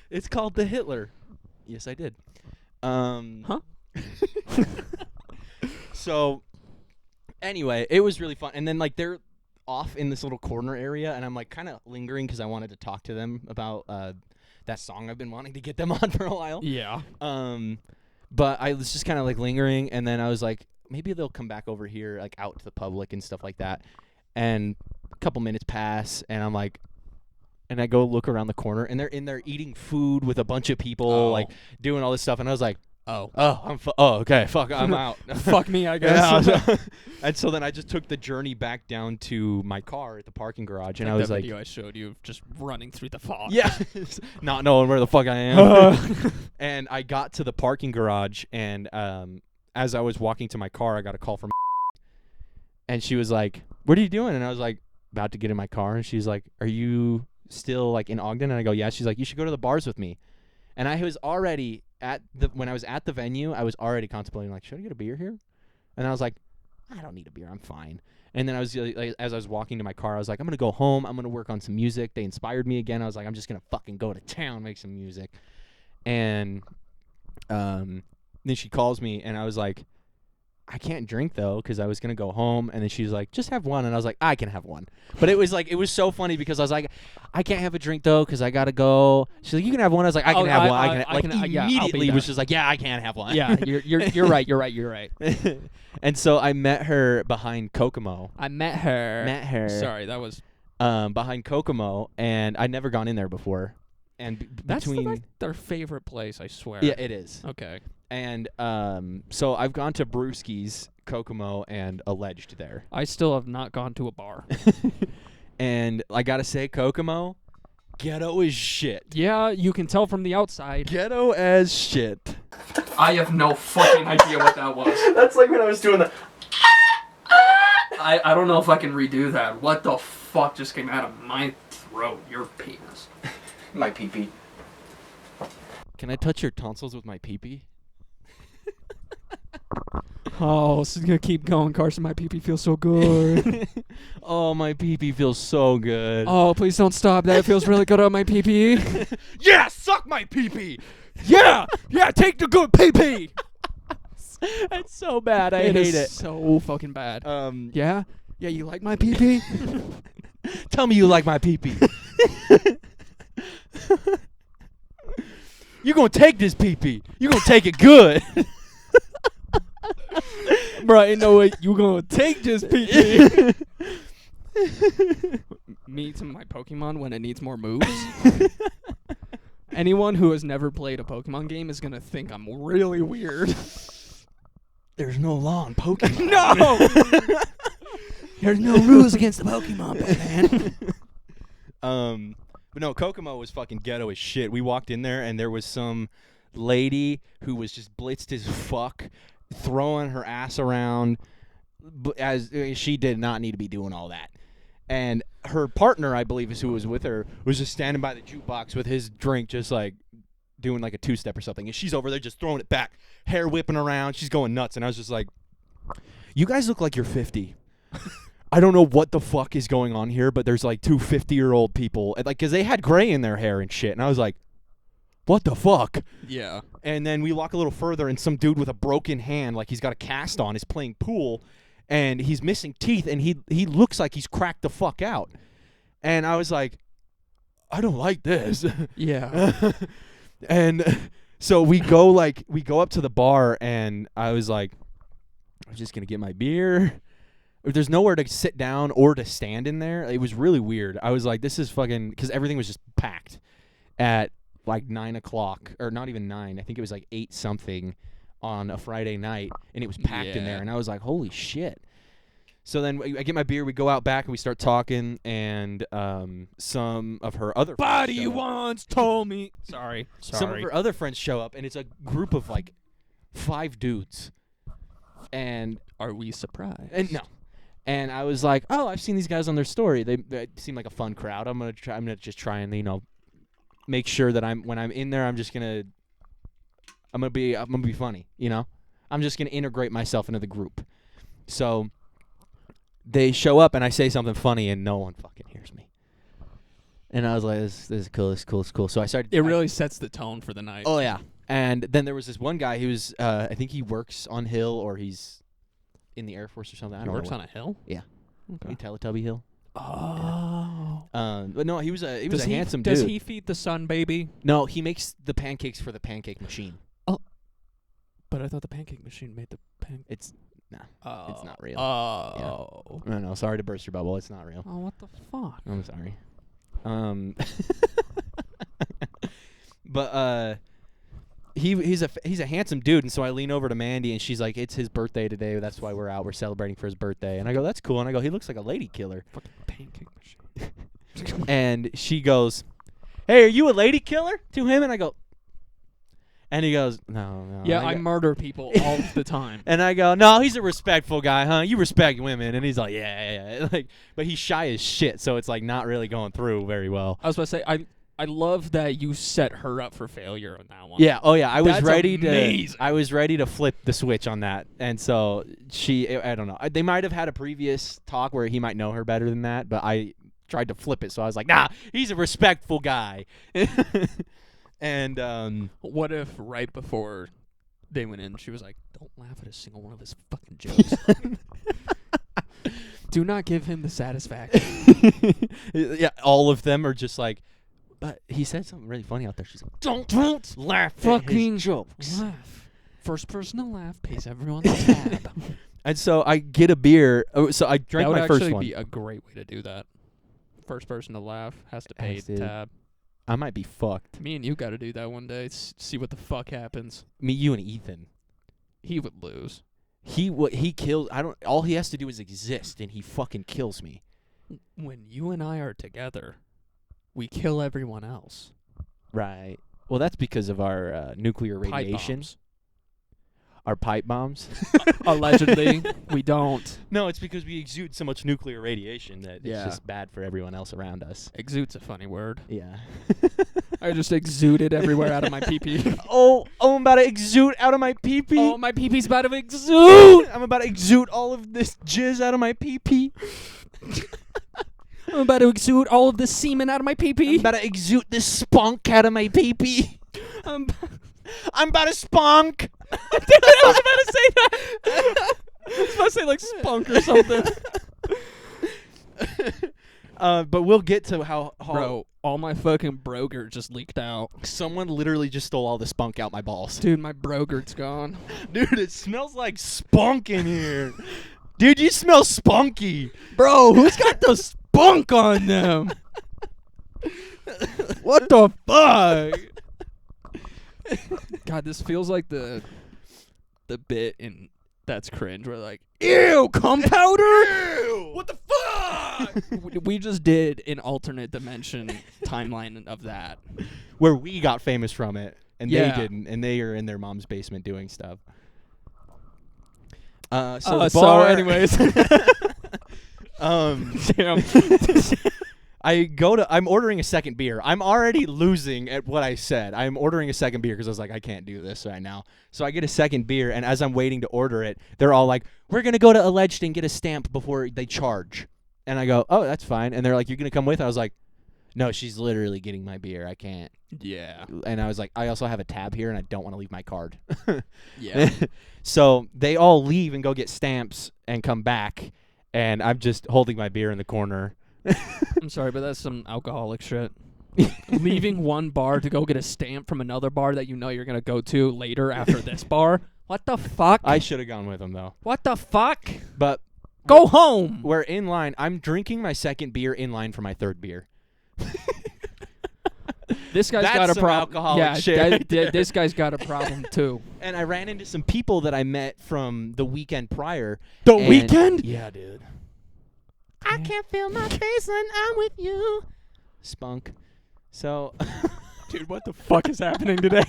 [SPEAKER 5] It's called the Hitler. Yes, I did.
[SPEAKER 1] Huh?
[SPEAKER 5] So, anyway, it was really fun. And then, like, they're off in this little corner area, and I'm, like, kind of lingering because I wanted to talk to them about that song I've been wanting to get them on for a while.
[SPEAKER 1] Yeah.
[SPEAKER 5] But I was just kind of, like, lingering, and then I was like, maybe they'll come back over here, like, out to the public and stuff like that. And a couple minutes pass, and I'm like, and I go look around the corner, and they're in there eating food with a bunch of people,
[SPEAKER 1] Oh.
[SPEAKER 5] like, doing all this stuff. And I was like,
[SPEAKER 1] Oh.
[SPEAKER 5] Okay. Fuck, I'm out.
[SPEAKER 1] Fuck me, I guess.
[SPEAKER 5] Yeah. And so then I just took the journey back down to my car at the parking garage, and I was
[SPEAKER 1] that
[SPEAKER 5] like,
[SPEAKER 1] video I showed you of just running through the fog.
[SPEAKER 5] yeah, not knowing where the fuck I am. And I got to the parking garage, and as I was walking to my car, I got a call from, and she was like, "What are you doing?" And I was like, "About to get in my car." And she's like, "Are you still like in Ogden?" And I go, "Yeah." She's like, "You should go to the bars with me." And I was already when I was at the venue, I was already contemplating like, should I get a beer here? And I was like, I don't need a beer, I'm fine. And then I was like, as I was walking to my car, I was like, I'm gonna go home, I'm gonna work on some music. They inspired me again. I was like, I'm just gonna fucking go to town, make some music. And then she calls me, and I was like, I can't drink though, because I was gonna go home. And then she's like, just have one. And I was like, I can have one. But it was like, it was so funny because I was like, I can't have a drink though, because I gotta go. She's like, you can have one. I was like, I can have one. I can immediately was just like, yeah, I can't have one.
[SPEAKER 1] Yeah, you're right. You're right.
[SPEAKER 5] And so I met her behind Kokomo.
[SPEAKER 1] I met her. Sorry, that was
[SPEAKER 5] behind Kokomo, and I'd never gone in there before. And
[SPEAKER 1] that's
[SPEAKER 5] between
[SPEAKER 1] their favorite place, I swear.
[SPEAKER 5] yeah, it is.
[SPEAKER 1] Okay.
[SPEAKER 5] And so I've gone to Brewski's, Kokomo, and Alleged there.
[SPEAKER 1] I still have not gone to a bar.
[SPEAKER 5] And I gotta say, Kokomo, ghetto as shit.
[SPEAKER 1] Yeah, you can tell from the outside.
[SPEAKER 5] Ghetto as shit.
[SPEAKER 2] I have no fucking idea what that was.
[SPEAKER 3] That's like when I was doing the.
[SPEAKER 2] I don't know if I can redo that. What the fuck just came out of my throat? Your penis.
[SPEAKER 3] My pee-pee.
[SPEAKER 5] Can I touch your tonsils with my pee-pee?
[SPEAKER 1] Oh, this is gonna keep going, Carson. My pee-pee feels so good.
[SPEAKER 5] Oh, my pee-pee feels so good.
[SPEAKER 1] Oh, please don't stop. That feels really good on my pee-pee.
[SPEAKER 5] Yeah, suck my pee-pee.
[SPEAKER 1] Yeah, take the good pee-pee.
[SPEAKER 5] That's so bad. I hate it.
[SPEAKER 1] So fucking bad. Yeah, you like my pee-pee?
[SPEAKER 5] Tell me you like my pee-pee. You gonna take this pee-pee. You gonna take it good.
[SPEAKER 1] Bro, ain't no way you gonna take this pee-pee. Me to my Pokemon when it needs more moves. Anyone who has never played a Pokemon game is gonna think I'm really weird.
[SPEAKER 5] There's no law on Pokemon.
[SPEAKER 1] No! There's no rules against the Pokemon, man.
[SPEAKER 5] But no, Kokomo was fucking ghetto as shit. We walked in there, and there was some lady who was just blitzed as fuck, throwing her ass around, as she did not need to be doing all that. And her partner, I believe is who was with her, was just standing by the jukebox with his drink, just like doing like a two-step or something. And she's over there just throwing it back, hair whipping around. She's going nuts. And I was just like, you guys look like you're 50. I don't know what the fuck is going on here, but there's like two 50-year-old people, like, because they had gray in their hair and shit. And I was like, what the fuck?
[SPEAKER 1] Yeah.
[SPEAKER 5] And then we walk a little further, and some dude with a broken hand, like he's got a cast on, is playing pool, and he's missing teeth, and he looks like he's cracked the fuck out. And I was like, I don't like this.
[SPEAKER 1] Yeah.
[SPEAKER 5] And so we go up to the bar, and I was like, I'm just gonna get my beer. There's nowhere to sit down or to stand in there. It was really weird. I was like, this is fucking, because everything was just packed at like 9 o'clock, or not even 9. I think it was like 8 something on a Friday night, and it was packed in there. And I was like, holy shit. So then I get my beer, we go out back, and we start talking, and some of her other friends
[SPEAKER 1] Buddy
[SPEAKER 5] show up.
[SPEAKER 1] once told me. Sorry.
[SPEAKER 5] Some of her other friends show up, and it's a group of like 5 dudes. And
[SPEAKER 1] Are we surprised?
[SPEAKER 5] And no. And I was like, oh, I've seen these guys on their story. They seem like a fun crowd. I'm gonna just try and, make sure that when I'm in there, I'm gonna be funny, I'm just gonna integrate myself into the group. So they show up, and I say something funny, and no one fucking hears me. And I was like, this is cool, this is cool, this is cool. So I started.
[SPEAKER 1] It really sets the tone for the night.
[SPEAKER 5] Oh yeah. And then there was this one guy who was, I think he works on Hill, or he's in the Air Force or something. I don't know.
[SPEAKER 1] He works on a hill?
[SPEAKER 5] Yeah.
[SPEAKER 1] Okay.
[SPEAKER 5] Teletubby Hill.
[SPEAKER 1] Oh.
[SPEAKER 5] But no, he was a handsome dude.
[SPEAKER 1] Does he feed the sun, baby?
[SPEAKER 5] No, he makes the pancakes for the pancake machine.
[SPEAKER 1] But I thought the pancake machine made the pancake.
[SPEAKER 5] It's not real.
[SPEAKER 1] Oh.
[SPEAKER 5] Yeah. No, sorry to burst your bubble. It's not real.
[SPEAKER 1] Oh, what the fuck?
[SPEAKER 5] I'm sorry. But he's a handsome dude, and so I lean over to Mandy, and she's like, "It's his birthday today. That's why we're out. We're celebrating for his birthday." And I go, "That's cool." And I go, "He looks like a lady killer."
[SPEAKER 1] Fucking pancake machine.
[SPEAKER 5] And she goes, "Hey, are you a lady killer?" to him, and I go, and he goes, "No."
[SPEAKER 1] Yeah,
[SPEAKER 5] And
[SPEAKER 1] I
[SPEAKER 5] go-
[SPEAKER 1] murder people all the time.
[SPEAKER 5] And I go, "No, he's a respectful guy, huh? You respect women." And he's like, "Yeah." Like, but he's shy as shit, so it's like not really going through very well.
[SPEAKER 1] I was about to say, I love that you set her up for failure on that one.
[SPEAKER 5] Yeah. Oh yeah. I was
[SPEAKER 1] That's
[SPEAKER 5] ready
[SPEAKER 1] amazing.
[SPEAKER 5] to. I was ready to flip the switch on that, and so she. I don't know. They might have had a previous talk where he might know her better than that, but I tried to flip it. So I was like, "Nah, he's a respectful guy." And
[SPEAKER 1] What if right before they went in, she was like, "Don't laugh at a single one of his fucking jokes. Do not give him the satisfaction."
[SPEAKER 5] yeah, all of them are just like. But he said something really funny out there. She's like, "Don't laugh at
[SPEAKER 1] Fucking
[SPEAKER 5] his jokes."
[SPEAKER 1] Laugh. First person to laugh pays everyone the tab.
[SPEAKER 5] And so I get a beer. Oh, so I
[SPEAKER 1] That
[SPEAKER 5] drank
[SPEAKER 1] would
[SPEAKER 5] my first
[SPEAKER 1] actually
[SPEAKER 5] one.
[SPEAKER 1] be a great way to do that. First person to laugh has to pay
[SPEAKER 5] Has
[SPEAKER 1] the
[SPEAKER 5] to.
[SPEAKER 1] tab.
[SPEAKER 5] I might be fucked.
[SPEAKER 1] Me and you got to do that one day. See what the fuck happens.
[SPEAKER 5] Me, you, and Ethan.
[SPEAKER 1] He would lose.
[SPEAKER 5] He kills. I don't. All he has to do is exist, and he fucking kills me.
[SPEAKER 1] When you and I are together, we kill everyone else.
[SPEAKER 5] Right. Well, that's because of our nuclear
[SPEAKER 1] Pipe
[SPEAKER 5] radiation.
[SPEAKER 1] bombs.
[SPEAKER 5] Our pipe bombs.
[SPEAKER 1] Allegedly, we don't.
[SPEAKER 5] No, it's because we exude so much nuclear radiation that
[SPEAKER 1] Yeah.
[SPEAKER 5] it's just bad for everyone else around us.
[SPEAKER 1] Exude's a funny word.
[SPEAKER 5] Yeah.
[SPEAKER 1] I just exuded everywhere out of my pee-pee.
[SPEAKER 5] Oh, I'm about to exude out of my pee-pee.
[SPEAKER 1] Oh, my pee-pee's about to exude.
[SPEAKER 5] I'm about to exude all of this jizz out of my pee-pee.
[SPEAKER 1] I'm about to exude all of the semen out of my
[SPEAKER 5] I'm
[SPEAKER 1] pee-pee.
[SPEAKER 5] about to exude this spunk out of my pee-pee. I'm about to spunk.
[SPEAKER 1] I was about to say that. I was about to say like spunk or something.
[SPEAKER 5] But we'll get to how
[SPEAKER 1] Bro, all my fucking brogurt just leaked out.
[SPEAKER 5] someone literally just stole all the spunk out my balls.
[SPEAKER 1] Dude, my brogurt's gone.
[SPEAKER 5] Dude, it smells like spunk in here. Dude, you smell spunky.
[SPEAKER 1] Bro, who's got the spunk on them? What the fuck? God, this feels like the bit in That's Cringe where like, ew, cum powder?
[SPEAKER 5] Ew, what the fuck?
[SPEAKER 1] We just did an alternate dimension timeline of that.
[SPEAKER 5] Where we got famous from it, and
[SPEAKER 1] Yeah.
[SPEAKER 5] they didn't, and they are in their mom's basement doing stuff. So
[SPEAKER 1] anyways. Damn.
[SPEAKER 5] I'm ordering a second beer. I'm already losing at what I said. I'm ordering a second beer because I was like, I can't do this right now. So I get a second beer, and as I'm waiting to order it, they're all like, we're going to go to Alleged and get a stamp before they charge. And I go, oh, that's fine. And they're like, you're going to come with? I was like, no, she's literally getting my beer. I can't.
[SPEAKER 1] Yeah.
[SPEAKER 5] And I was like, I also have a tab here, and I don't want to leave my card.
[SPEAKER 1] Yeah.
[SPEAKER 5] So they all leave and go get stamps and come back, and I'm just holding my beer in the corner.
[SPEAKER 1] I'm sorry, but that's some alcoholic shit. Leaving one bar to go get a stamp from another bar that you know you're going to go to later after this bar. What the fuck?
[SPEAKER 5] I should have gone with them, though.
[SPEAKER 1] What the fuck?
[SPEAKER 5] But
[SPEAKER 1] Go home.
[SPEAKER 5] we're in line. I'm drinking my second beer in line for my third beer.
[SPEAKER 1] This guy's
[SPEAKER 5] That's
[SPEAKER 1] got a
[SPEAKER 5] some
[SPEAKER 1] problem.
[SPEAKER 5] alcoholic
[SPEAKER 1] Yeah,
[SPEAKER 5] shit.
[SPEAKER 1] this guy's got a problem too.
[SPEAKER 5] And I ran into some people that I met from the weekend prior.
[SPEAKER 1] The
[SPEAKER 5] and-
[SPEAKER 1] weekend?
[SPEAKER 5] Yeah, dude. I can't feel my face when I'm with you. Spunk. So...
[SPEAKER 1] Dude, what the fuck is happening today?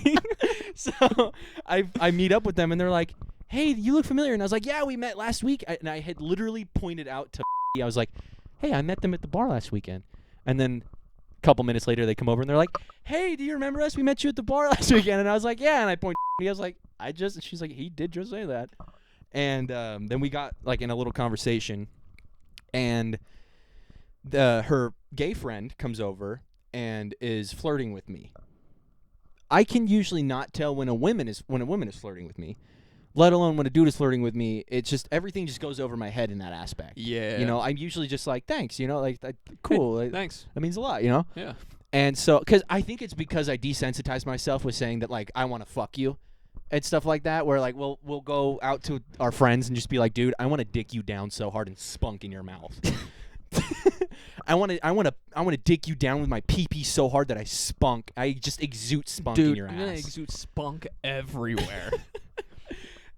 [SPEAKER 5] So I meet up with them, and they're like, hey, you look familiar. And I was like, yeah, we met last week. And I had literally pointed out to I was like, hey, I met them at the bar last weekend. And then a couple minutes later, they come over, and they're like, hey, do you remember us? We met you at the bar last weekend. And I was like, yeah. And I pointed at I was like, and she's like, he did just say that. And then we got like in a little conversation, and her gay friend comes over and is flirting with me. I can usually not tell when a woman is flirting with me, let alone when a dude is flirting with me. It's just everything just goes over my head in that aspect.
[SPEAKER 1] Yeah.
[SPEAKER 5] You know, I'm usually just like, thanks, you know, like cool. Like,
[SPEAKER 1] Thanks.
[SPEAKER 5] that means a lot, you know?
[SPEAKER 1] Yeah.
[SPEAKER 5] And so cuz I think it's because I desensitized myself with saying that like I want to fuck you and stuff like that, where like we'll go out to our friends and just be like, dude, I want to dick you down so hard and spunk in your mouth. I want to dig you down with my pee-pee so hard that I spunk. I just exude spunk
[SPEAKER 1] Dude,
[SPEAKER 5] in your
[SPEAKER 1] I'm gonna
[SPEAKER 5] ass.
[SPEAKER 1] exude spunk everywhere.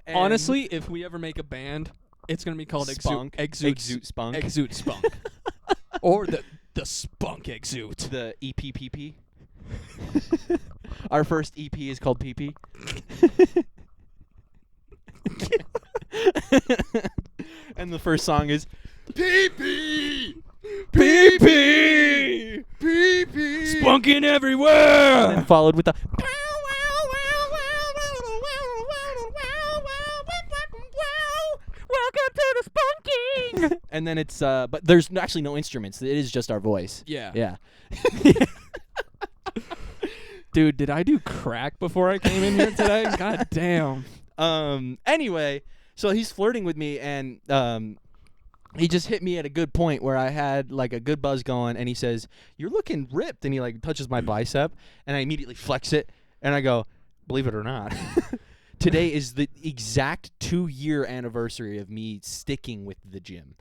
[SPEAKER 5] And
[SPEAKER 1] Honestly, if we ever make a band, it's gonna be called
[SPEAKER 5] Spunk. Exude Spunk.
[SPEAKER 1] Exude Spunk. Or the Spunk Exude.
[SPEAKER 5] The EPPP. Our first EP is called PP. And the first song is PP. PP. PP.
[SPEAKER 1] Spunking everywhere.
[SPEAKER 5] And followed with the
[SPEAKER 1] Welcome to the spunking.
[SPEAKER 5] and then it's but there's actually no instruments. It is just our voice.
[SPEAKER 1] Yeah.
[SPEAKER 5] Yeah.
[SPEAKER 1] Dude, did I do crack before I came in here today? God damn.
[SPEAKER 5] Anyway, so he's flirting with me, and he just hit me at a good point where I had like a good buzz going, and he says, "You're looking ripped," and he like touches my bicep, and I immediately flex it, and I go, "Believe it or not." Today is the exact 2-year anniversary of me sticking with the gym.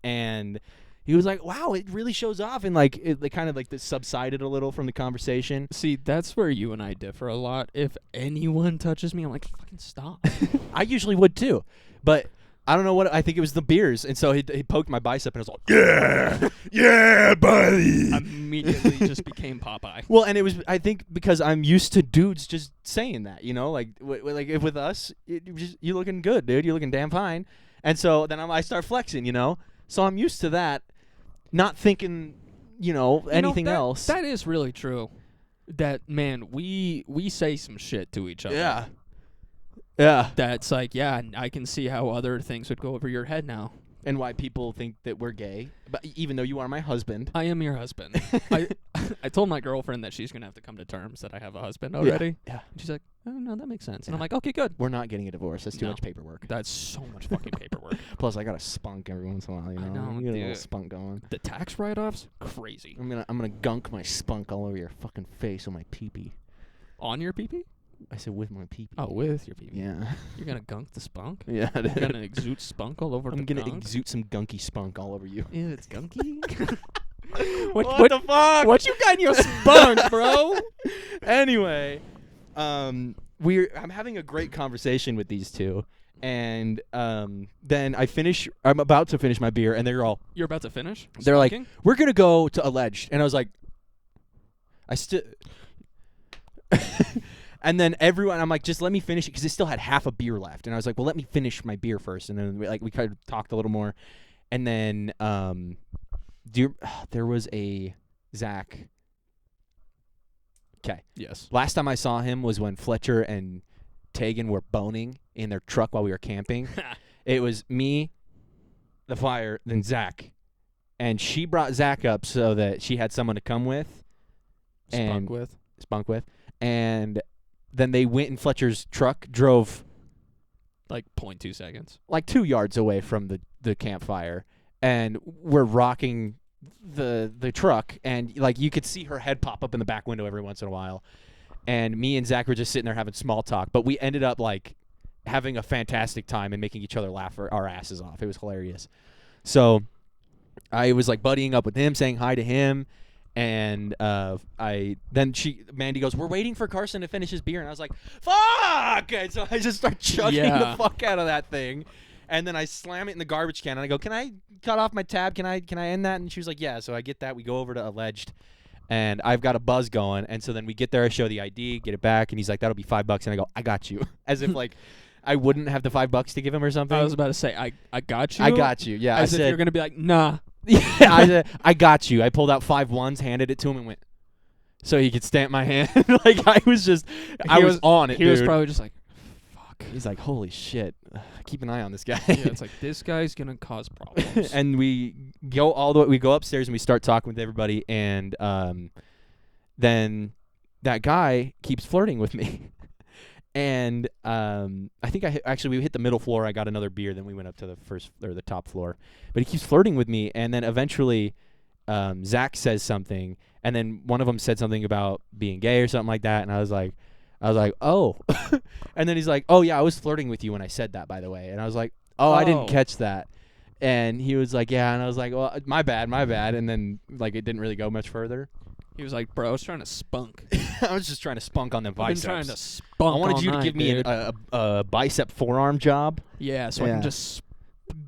[SPEAKER 5] And he was like, wow, it really shows off. And like it kind of like this subsided a little from the conversation.
[SPEAKER 1] See, that's where you and I differ a lot. If anyone touches me, I'm like, fucking stop.
[SPEAKER 5] I usually would too. But I don't know what, I think it was the beers. And so he poked my bicep and I was like, yeah, yeah, buddy.
[SPEAKER 1] Immediately just became Popeye.
[SPEAKER 5] Well, and it was, I think, because I'm used to dudes just saying that, you know, like like if with us, you're looking good, dude. You're looking damn fine. And so then I start flexing, you know. So I'm used to that, not thinking, anything else.
[SPEAKER 1] That is really true. That, man, we say some shit to each other.
[SPEAKER 5] Yeah. Yeah.
[SPEAKER 1] That's like, yeah, I can see how other things would go over your head now.
[SPEAKER 5] And why people think that we're gay, but even though you are my husband.
[SPEAKER 1] I am your husband. I told my girlfriend that she's going to have to come to terms that I have a husband already.
[SPEAKER 5] Yeah.
[SPEAKER 1] And she's like, oh, no, that makes sense. And I'm like, okay, good.
[SPEAKER 5] We're not getting a divorce. That's too
[SPEAKER 1] No.
[SPEAKER 5] much paperwork.
[SPEAKER 1] That's so much fucking paperwork.
[SPEAKER 5] Plus, I got a spunk every once in a while, you know.
[SPEAKER 1] I know,
[SPEAKER 5] You get a little
[SPEAKER 1] dude.
[SPEAKER 5] spunk going.
[SPEAKER 1] The tax write-offs, crazy.
[SPEAKER 5] I'm gonna gunk my spunk all over your fucking face with my pee-pee.
[SPEAKER 1] On your pee-pee?
[SPEAKER 5] I said with my pee-pee.
[SPEAKER 1] Oh, with your pee-pee.
[SPEAKER 5] Yeah.
[SPEAKER 1] You're going to gunk the spunk?
[SPEAKER 5] Yeah.
[SPEAKER 1] You're going to exude spunk all over the
[SPEAKER 5] I'm gonna
[SPEAKER 1] gunk?
[SPEAKER 5] exude some gunky spunk all over you.
[SPEAKER 1] Ew, it's gunky?
[SPEAKER 5] What the fuck?
[SPEAKER 1] What you got in your spunk, bro?
[SPEAKER 5] Anyway, I'm having a great conversation with these two, and then I'm about to finish my beer, and they're all,
[SPEAKER 1] You're about to finish?
[SPEAKER 5] they're like,
[SPEAKER 1] Spunking?
[SPEAKER 5] we're gonna go to Alleged, and I was like, and then everyone, I'm like, just let me finish it, because it still had half a beer left, and I was like, well, let me finish my beer first, and then we kind of talked a little more, and then there was a Zach. Okay.
[SPEAKER 1] Yes.
[SPEAKER 5] Last time I saw him was when Fletcher and Tegan were boning in their truck while we were camping. It was me, the fire, then Zach. And she brought Zach up so that she had someone to come with.
[SPEAKER 1] Spunk with.
[SPEAKER 5] Spunk with. And then they went in Fletcher's truck, drove
[SPEAKER 1] Like 0.2 seconds.
[SPEAKER 5] like 2 yards away from the campfire. And we're rocking the truck, and like you could see her head pop up in the back window every once in a while, and me and Zach were just sitting there having small talk, but we ended up like having a fantastic time and making each other laugh our asses off. It was hilarious. So I was like buddying up with him, saying hi to him, and Mandy goes, we're waiting for Carson to finish his beer, and I was like, fuck, and so I just start chugging the fuck out of that thing. And then I slam it in the garbage can, and I go, can I cut off my tab? Can I end that? And she was like, yeah. So I get that. We go over to Alleged, and I've got a buzz going. And so then we get there. I show the ID, get it back, and he's like, that'll be $5. And I go, I got you. As if, like, I wouldn't have the $5 to give him or something.
[SPEAKER 1] I was about to say, I got you.
[SPEAKER 5] I got you. Yeah,
[SPEAKER 1] As
[SPEAKER 5] I
[SPEAKER 1] if
[SPEAKER 5] said,
[SPEAKER 1] you're going to be like, nah.
[SPEAKER 5] yeah, I said, I got you. I pulled out 5 ones, handed it to him, and went, so he could stamp my hand. Like, I was on it,
[SPEAKER 1] He
[SPEAKER 5] dude.
[SPEAKER 1] was probably just like, fuck.
[SPEAKER 5] He's like, holy shit. Keep an eye on this guy.
[SPEAKER 1] Yeah, it's like, this guy's going to cause problems.
[SPEAKER 5] And we go all the way. We go upstairs and we start talking with everybody. And then that guy keeps flirting with me. And I think we hit the middle floor. I got another beer. Then we went up to the top floor. But he keeps flirting with me. And then eventually, Zach says something. And then one of them said something about being gay or something like that. And I was like, oh. And then he's like, oh, yeah, I was flirting with you when I said that, by the way. And I was like, oh, I didn't catch that. And he was like, yeah. And I was like, well, my bad. And then, like, it didn't really go much further.
[SPEAKER 1] He was like, bro, I was trying to spunk.
[SPEAKER 5] I was just trying to spunk on them
[SPEAKER 1] I've been
[SPEAKER 5] biceps.
[SPEAKER 1] trying to spunk
[SPEAKER 5] I wanted
[SPEAKER 1] all
[SPEAKER 5] you to
[SPEAKER 1] night,
[SPEAKER 5] give me
[SPEAKER 1] dude.
[SPEAKER 5] a bicep forearm job.
[SPEAKER 1] Yeah, so I
[SPEAKER 5] Yeah.
[SPEAKER 1] can just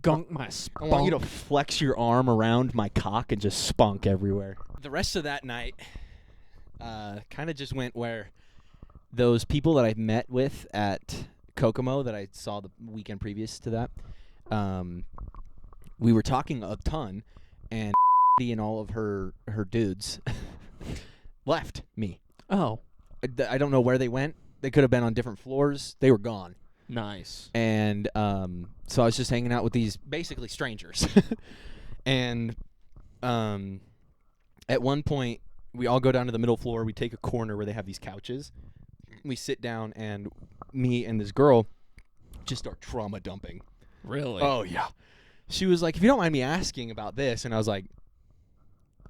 [SPEAKER 1] gunk my spunk.
[SPEAKER 5] I want you to flex your arm around my cock and just spunk everywhere. The rest of that night kind of just went where those people that I met with at Kokomo that I saw the weekend previous to that, we were talking a ton, and and all of her dudes left me.
[SPEAKER 1] Oh,
[SPEAKER 5] I don't know where they went. They could have been on different floors. They were gone.
[SPEAKER 1] nice.
[SPEAKER 5] And so I was just hanging out with these basically strangers. And at one point, we all go down to the middle floor. We take a corner where they have these couches. We sit down, and me and this girl just start trauma dumping.
[SPEAKER 1] Really?
[SPEAKER 5] Oh, yeah. She was like, if you don't mind me asking about this. And I was like,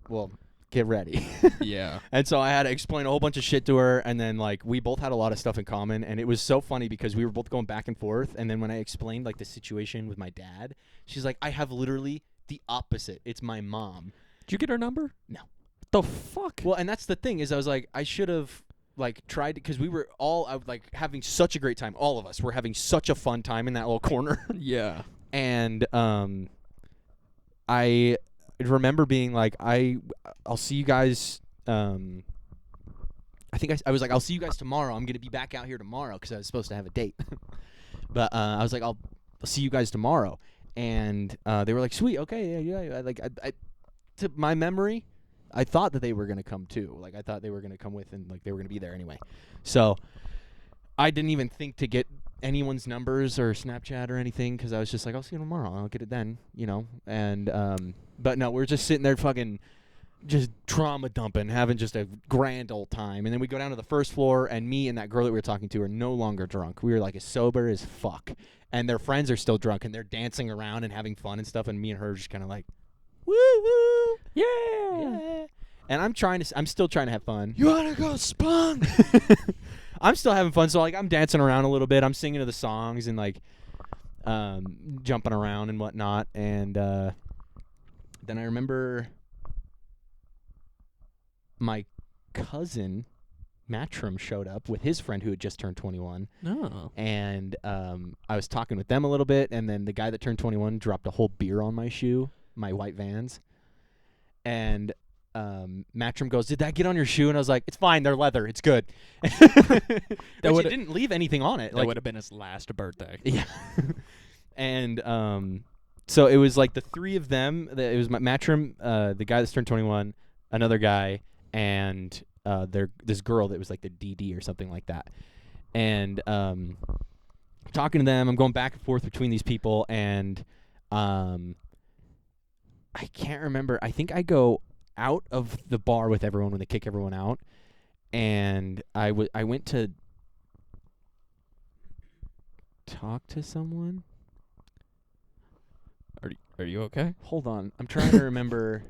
[SPEAKER 5] well, get ready.
[SPEAKER 1] Yeah.
[SPEAKER 5] And so I had to explain a whole bunch of shit to her, and then, like, we both had a lot of stuff in common, and it was so funny because we were both going back and forth, and then when I explained, like, the situation with my dad, she's like, I have literally the opposite. It's my mom.
[SPEAKER 1] Did you get her number?
[SPEAKER 5] No.
[SPEAKER 1] What the fuck?
[SPEAKER 5] Well, and that's the thing is I was like, I should have, like, tried, because we were all, like, having such a great time. All of us were having such a fun time in that little corner.
[SPEAKER 1] Yeah.
[SPEAKER 5] And I remember being like, I'll see you guys. I think I was like, I'll see you guys tomorrow. I'm gonna be back out here tomorrow because I was supposed to have a date. But I was like, I'll see you guys tomorrow, and they were like, sweet, okay, yeah. Like, I to my memory, I thought that they were gonna come too. Like, I thought they were gonna come with, and like they were gonna be there anyway. So I didn't even think to get anyone's numbers or Snapchat or anything because I was just like, I'll see you tomorrow. I'll get it then, you know. And but no, we're just sitting there fucking just trauma dumping, having just a grand old time. And then we go down to the first floor, and me and that girl that we were talking to are no longer drunk. We were like as sober as fuck. And their friends are still drunk, and they're dancing around and having fun and stuff. And me and her are just kind of like, woo-hoo, yeah. And I'm still trying to have fun.
[SPEAKER 1] You wanna go spunk?
[SPEAKER 5] I'm still having fun, so like I'm dancing around a little bit. I'm singing to the songs and like jumping around and whatnot. And then I remember my cousin Matrim showed up with his friend who had just turned 21.
[SPEAKER 1] No.
[SPEAKER 5] And I was talking with them a little bit, and then the guy that turned 21 dropped a whole beer on my shoe, my white Vans. And Matrim goes, did that get on your shoe? And I was like, it's fine, they're leather, it's good. It didn't leave anything on it.
[SPEAKER 1] That would have been his last birthday.
[SPEAKER 5] Yeah. And so it was like the three of them. It was Matrim, the guy that's turned 21, another guy, and this girl that was like the DD or something like that. And talking to them, I'm going back and forth between these people, and I can't remember. I think I go out of the bar with everyone when they kick everyone out, and I went to talk to someone.
[SPEAKER 1] Are you okay?
[SPEAKER 5] Hold on, I'm trying to remember.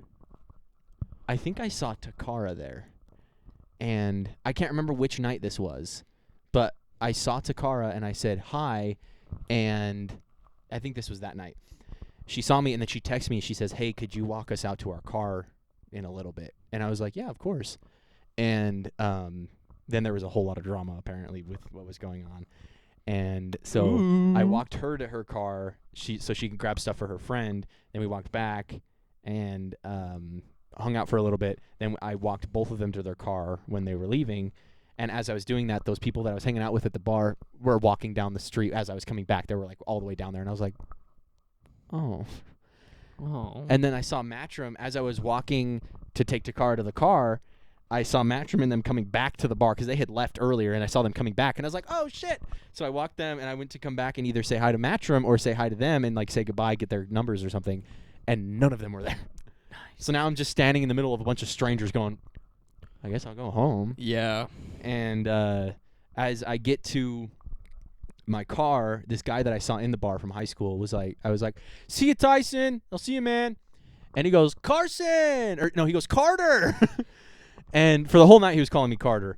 [SPEAKER 5] I think I saw Takara there, and I can't remember which night this was, but I saw Takara and I said hi, and I think this was that night. She saw me, and then she texted me and she says, hey, could you walk us out to our car in a little bit? And I was like, yeah, of course. And then there was a whole lot of drama apparently with what was going on. And so I walked her to her car so she could grab stuff for her friend. Then we walked back and hung out for a little bit. Then I walked both of them to their car when they were leaving. And as I was doing that, those people that I was hanging out with at the bar were walking down the street as I was coming back. They were like all the way down there. And I was like, oh. And then I saw Matrim as I was walking to take Takara to the car. I saw Matrim and them coming back to the bar because they had left earlier, and I saw them coming back, and I was like, oh, shit. So I walked them, and I went to come back and either say hi to Matrim or say hi to them and, like, say goodbye, get their numbers or something, and none of them were there. Nice. So now I'm just standing in the middle of a bunch of strangers going, I guess I'll go home.
[SPEAKER 1] Yeah.
[SPEAKER 5] And as I get to my car, this guy that I saw in the bar from high school was like, I was like, see you, Tyson. I'll see you, man. And he goes, Carson. Or no, he goes, Carter. And for the whole night, he was calling me Carter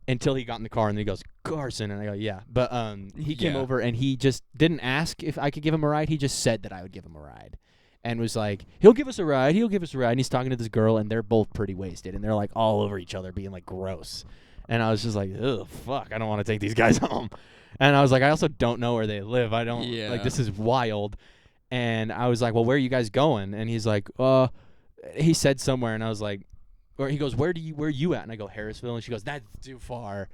[SPEAKER 5] until he got in the car, and then he goes, Carson. And I go, yeah. But he came over, and he just didn't ask if I could give him a ride. He just said that I would give him a ride. and was like, he'll give us a ride. And he's talking to this girl, and they're both pretty wasted, and they're like all over each other, being like gross. And I was just like, ugh, fuck, I don't want to take these guys home. And I was like, I also don't know where they live. I don't like, this is wild. And I was like, well, where are you guys going? And he's like, he said somewhere, and I was like, or he goes, where are you at? And I go, Harrisville. And she goes, that's too far.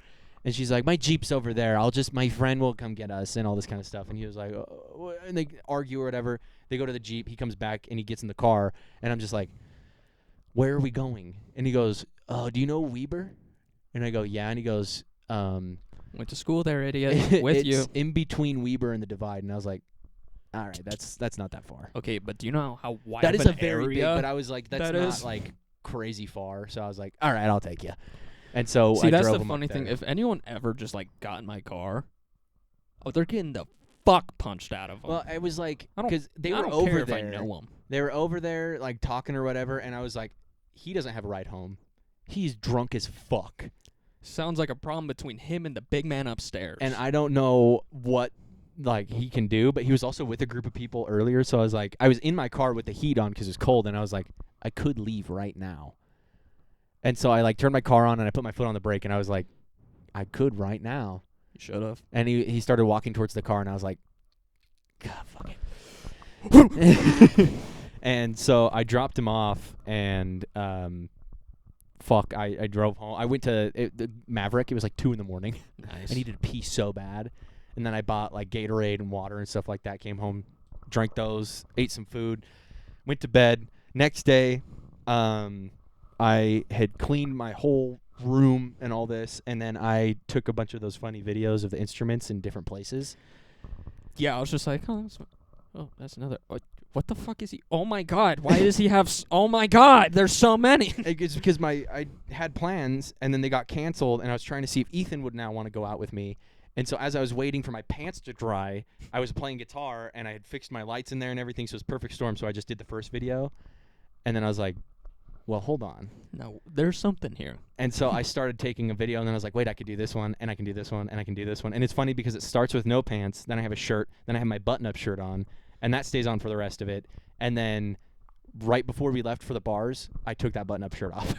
[SPEAKER 5] And she's like, my Jeep's over there. My friend will come get us and all this kind of stuff. And he was like, and they argue or whatever. They go to the Jeep. He comes back, and he gets in the car. And I'm just like, where are we going? And he goes, do you know Weber? And I go, yeah. And he goes,
[SPEAKER 1] went to school there, idiot. With you.
[SPEAKER 5] It's in between Weber and the Divide. And I was like, all right, that's not that far.
[SPEAKER 1] Okay, but do you know how wide
[SPEAKER 5] that
[SPEAKER 1] of
[SPEAKER 5] is
[SPEAKER 1] an
[SPEAKER 5] a very
[SPEAKER 1] area
[SPEAKER 5] big, but I was like, that's
[SPEAKER 1] that
[SPEAKER 5] not
[SPEAKER 1] is?
[SPEAKER 5] like crazy far. So I was like, all right, I'll take you. And so
[SPEAKER 1] See,
[SPEAKER 5] I
[SPEAKER 1] that's
[SPEAKER 5] drove
[SPEAKER 1] the
[SPEAKER 5] him
[SPEAKER 1] funny
[SPEAKER 5] up
[SPEAKER 1] thing.
[SPEAKER 5] there.
[SPEAKER 1] If anyone ever just like got in my car, they're getting the fuck punched out of them.
[SPEAKER 5] Well, it was like,
[SPEAKER 1] I don't-
[SPEAKER 5] because they
[SPEAKER 1] I
[SPEAKER 5] were
[SPEAKER 1] don't
[SPEAKER 5] over
[SPEAKER 1] care
[SPEAKER 5] there.
[SPEAKER 1] if I know them.
[SPEAKER 5] They were over there like talking or whatever, and I was like, he doesn't have a ride home. He's drunk as fuck.
[SPEAKER 1] Sounds like a problem between him and the big man upstairs.
[SPEAKER 5] And I don't know what like he can do, but he was also with a group of people earlier, so I was like, I was in my car with the heat on because it was cold, and I was like, I could leave right now. And so I like turned my car on and I put my foot on the brake, and I was like, I could right now.
[SPEAKER 1] You should have.
[SPEAKER 5] And he started walking towards the car, and I was like, God, fuck it. And so I dropped him off, and I drove home. I went to the Maverick. It was like 2 a.m.
[SPEAKER 1] Nice.
[SPEAKER 5] I needed to pee so bad. And then I bought like Gatorade and water and stuff like that. Came home, drank those, ate some food, went to bed. Next day, I had cleaned my whole room and all this, and then I took a bunch of those funny videos of the instruments in different places.
[SPEAKER 1] Yeah, I was just like, that's another. What the fuck is he? Oh my god! Why does he have? Oh my god! There's so many.
[SPEAKER 5] It's because I had plans, and then they got canceled, and I was trying to see if Ethan would now want to go out with me. And so as I was waiting for my pants to dry, I was playing guitar, and I had fixed my lights in there and everything, so it was perfect storm. So I just did the first video, and then I was like, well, hold on.
[SPEAKER 1] No, there's something here.
[SPEAKER 5] And so I started taking a video, and then I was like, wait, I could do this one, and I can do this one, and I can do this one. And it's funny because it starts with no pants, then I have a shirt, then I have my button-up shirt on, and that stays on for the rest of it. And then right before we left for the bars, I took that button-up shirt off.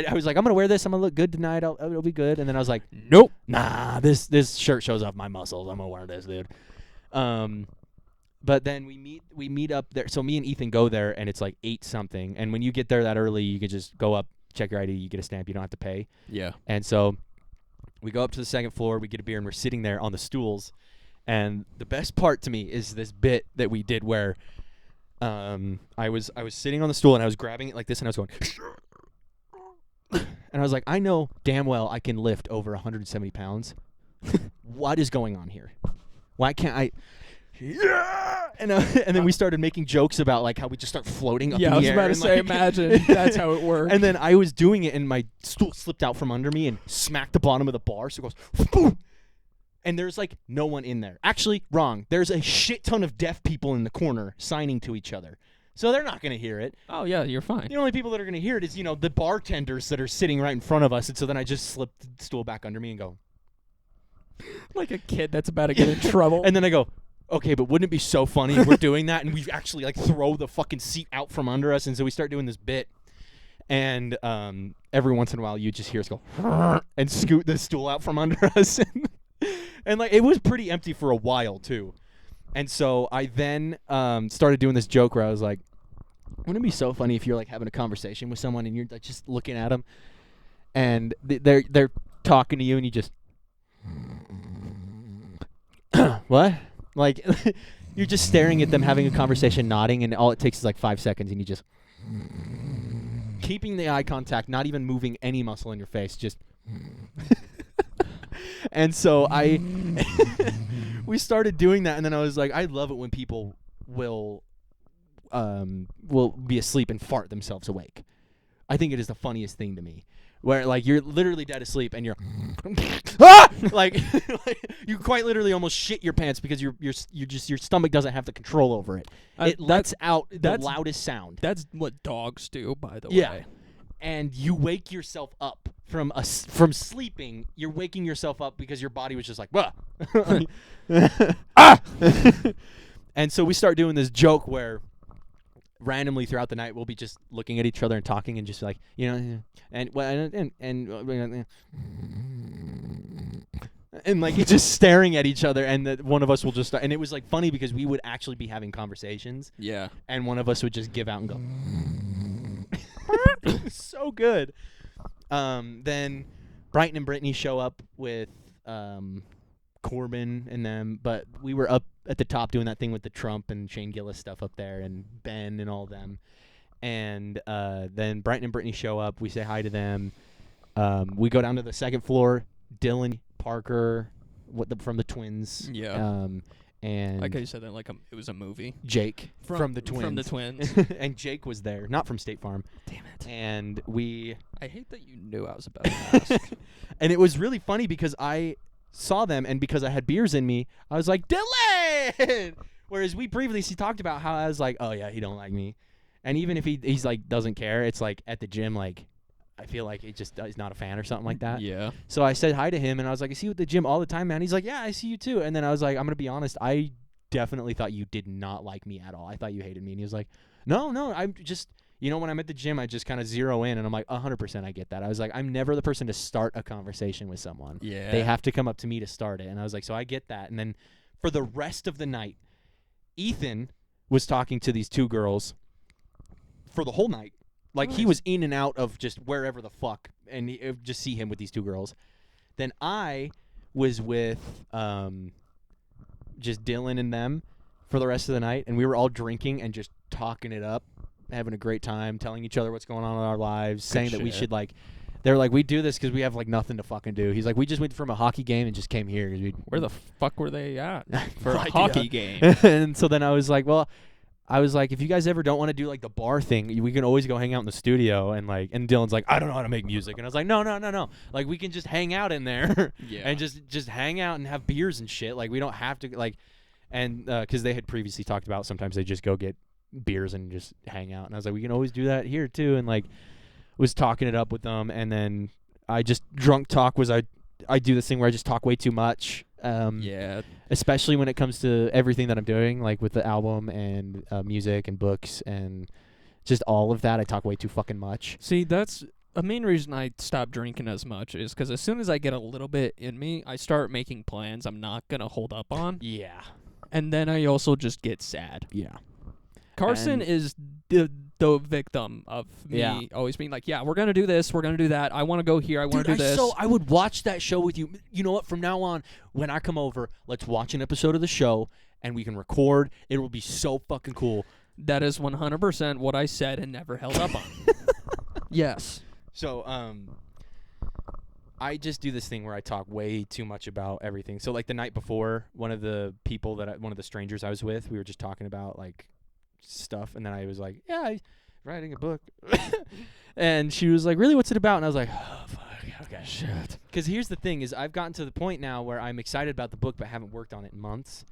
[SPEAKER 5] I was like, I'm gonna wear this. I'm gonna look good tonight. It'll be good. And then I was like,
[SPEAKER 1] Nope.
[SPEAKER 5] nah, this shirt shows off my muscles. I'm gonna wear this, dude. But then we meet up there. So me and Ethan go there, and it's like 8 something. And when you get there that early, you can just go up, check your ID, you get a stamp. You don't have to pay.
[SPEAKER 1] Yeah.
[SPEAKER 5] And so we go up to the second floor. We get a beer, and we're sitting there on the stools. And the best part to me is this bit that we did where I was sitting on the stool, and I was grabbing it like this, and I was going, and I was like, I know damn well I can lift over 170 pounds. What is going on here? Why can't I? Yeah! And then we started making jokes about like how we just start floating up in the air.
[SPEAKER 1] I was about to
[SPEAKER 5] and,
[SPEAKER 1] say,
[SPEAKER 5] like,
[SPEAKER 1] imagine that's how it works.
[SPEAKER 5] And then I was doing it, and my stool slipped out from under me and smacked the bottom of the bar, so it goes, boom! And there's like no one in there. Actually, wrong. There's a shit ton of deaf people in the corner signing to each other. So they're not going to hear it.
[SPEAKER 1] Oh, yeah, you're fine.
[SPEAKER 5] The only people that are going to hear it is, the bartenders that are sitting right in front of us. And so then I just slip the stool back under me and go.
[SPEAKER 1] Like a kid that's about to get in trouble.
[SPEAKER 5] And then I go, okay, but wouldn't it be so funny if we're doing that and we actually like throw the fucking seat out from under us? And so we start doing this bit. And every once in a while you just hear us go and scoot the stool out from under us. And like it was pretty empty for a while too. And so I then started doing this joke where I was like, wouldn't it be so funny if you're like having a conversation with someone and you're like just looking at them and they're talking to you and you just what? Like you're just staring at them having a conversation, nodding, and all it takes is like 5 seconds and you just keeping the eye contact, not even moving any muscle in your face, just and so we started doing that, and then I was like, I love it when people will be asleep and fart themselves awake. I think it is the funniest thing to me, where like you're literally dead asleep and you're ah! like you quite literally almost shit your pants because your stomach doesn't have the control over it. It lets out the loudest sound.
[SPEAKER 1] That's what dogs do, by the
[SPEAKER 5] Yeah.
[SPEAKER 1] way.
[SPEAKER 5] And you wake yourself up from sleeping. You're waking yourself up because your body was just like, "Wah!" Ah! And so we start doing this joke where randomly throughout the night we'll be just looking at each other and talking and just like, and like just staring at each other, and that one of us will just start, and it was like funny because we would actually be having conversations.
[SPEAKER 1] Yeah.
[SPEAKER 5] And one of us would just give out and go. So good. Then Brighton and Brittany show up with Corbin and them, but we were up at the top doing that thing with the Trump and Shane Gillis stuff up there, and Ben and all of them. And then Brighton and Brittany show up. We say hi to them. We go down to the second floor. Dylan, Parker, from the Twins.
[SPEAKER 1] Yeah.
[SPEAKER 5] And
[SPEAKER 1] like I said that like it was a movie.
[SPEAKER 5] Jake from the Twins.
[SPEAKER 1] From the Twins.
[SPEAKER 5] And Jake was there, not from State Farm.
[SPEAKER 1] Damn it.
[SPEAKER 5] And
[SPEAKER 1] I hate that you knew I was about to ask.
[SPEAKER 5] and it was really funny because I saw them, and because I had beers in me, I was like, Dylan! Whereas we previously talked about how I was like, oh yeah, he don't like me. And even if he's like doesn't care, it's like at the gym, like I feel like he's not a fan or something like that.
[SPEAKER 1] Yeah.
[SPEAKER 5] So I said hi to him, and I was like, I see you at the gym all the time, man. He's like, yeah, I see you too. And then I was like, I'm going to be honest, I definitely thought you did not like me at all. I thought you hated me. And he was like, no, I'm just, when I'm at the gym, I just kind of zero in, and I'm like, 100% I get that. I was like, I'm never the person to start a conversation with someone.
[SPEAKER 1] Yeah.
[SPEAKER 5] They have to come up to me to start it. And I was like, so I get that. And then for the rest of the night, Ethan was talking to these 2 girls for the whole night. Like, he was in and out of just wherever the fuck, and just see him with these 2 girls. Then I was with just Dylan and them for the rest of the night, and we were all drinking and just talking it up, having a great time, telling each other what's going on in our lives, saying that we should, like, they're like, we do this because we have, like, nothing to fucking do. He's like, we just went from a hockey game and just came here.
[SPEAKER 1] Where the fuck were they at for a
[SPEAKER 5] Right,
[SPEAKER 1] hockey game?
[SPEAKER 5] And so then I was like, well, if you guys ever don't want to do like the bar thing, we can always go hang out in the studio, and Dylan's like, I don't know how to make music, and I was like, no, like we can just hang out in there, and just hang out and have beers and shit. Like we don't have to like, and because they had previously talked about sometimes they just go get beers and just hang out, and I was like, we can always do that here too, and like was talking it up with them, and then I just drunk talk was I do this thing where I just talk way too much.
[SPEAKER 1] Yeah.
[SPEAKER 5] Especially when it comes to everything that I'm doing, like with the album and music and books and just all of that. I talk way too fucking much.
[SPEAKER 1] See, that's a main reason I stopped drinking as much is because as soon as I get a little bit in me, I start making plans I'm not gonna hold up on,
[SPEAKER 5] Yeah.
[SPEAKER 1] and then I also just get sad.
[SPEAKER 5] Yeah.
[SPEAKER 1] Carson
[SPEAKER 5] And-
[SPEAKER 1] is the victim of me
[SPEAKER 5] Yeah.
[SPEAKER 1] always being like, yeah, we're gonna do this, we're gonna do that. I want to go here, I want to do this.
[SPEAKER 5] I would watch that show with you. You know what? From now on, when I come over, let's watch an episode of the show, and we can record. It will be so fucking cool.
[SPEAKER 1] That is 100% what I said and never held up on. Yes.
[SPEAKER 5] So, I just do this thing where I talk way too much about everything. So, like the night before, one of the strangers I was with, we were just talking about like stuff, and then I was like, "Yeah, I'm writing a book," and she was like, "Really? What's it about?" And I was like, "Oh fuck, okay, shit." Because here's the thing: is I've gotten to the point now where I'm excited about the book, but haven't worked on it in months.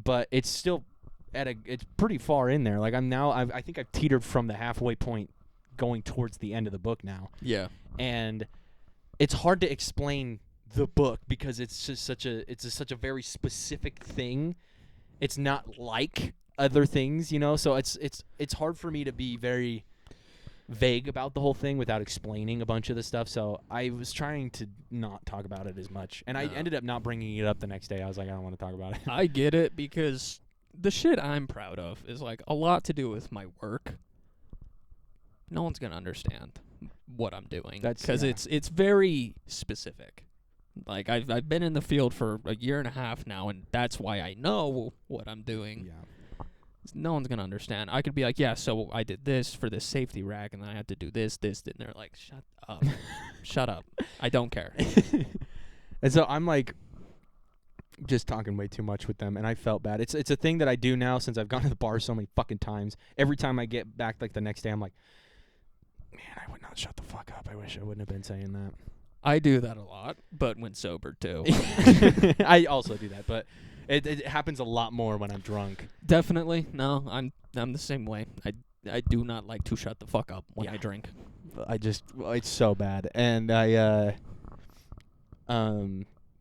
[SPEAKER 5] But it's still it's pretty far in there. Like I think I've teetered from the halfway point, going towards the end of the book now.
[SPEAKER 1] Yeah.
[SPEAKER 5] And it's hard to explain the book because it's just such a very specific thing. It's not like other things, you know. So it's hard for me to be very vague about the whole thing without explaining a bunch of the stuff. So I was trying to not talk about it as much, and I ended up not bringing it up the next day. I was like, I don't want to talk about it.
[SPEAKER 1] I get it because the shit I'm proud of is like a lot to do with my work. No one's gonna understand what I'm doing because it's very specific. Like I've been in the field for a year and a half now, and that's why I know what I'm doing.
[SPEAKER 5] Yeah.
[SPEAKER 1] No one's gonna understand. I could be like, yeah, so I did this for this safety rack, and then I had to do this, and they're like, shut up, shut up. I don't care.
[SPEAKER 5] And so I'm like just talking way too much with them, and I felt bad. It's a thing that I do now since I've gone to the bar so many fucking times. Every time I get back like the next day, I'm like, man, I would not shut the fuck up. I wish I wouldn't have been saying that.
[SPEAKER 1] I do that a lot, but when sober too.
[SPEAKER 5] I also do that, but it happens a lot more when I'm drunk.
[SPEAKER 1] Definitely. No, I'm the same way. I do not like to shut the fuck up when
[SPEAKER 5] Yeah.
[SPEAKER 1] I drink.
[SPEAKER 5] It's so bad. And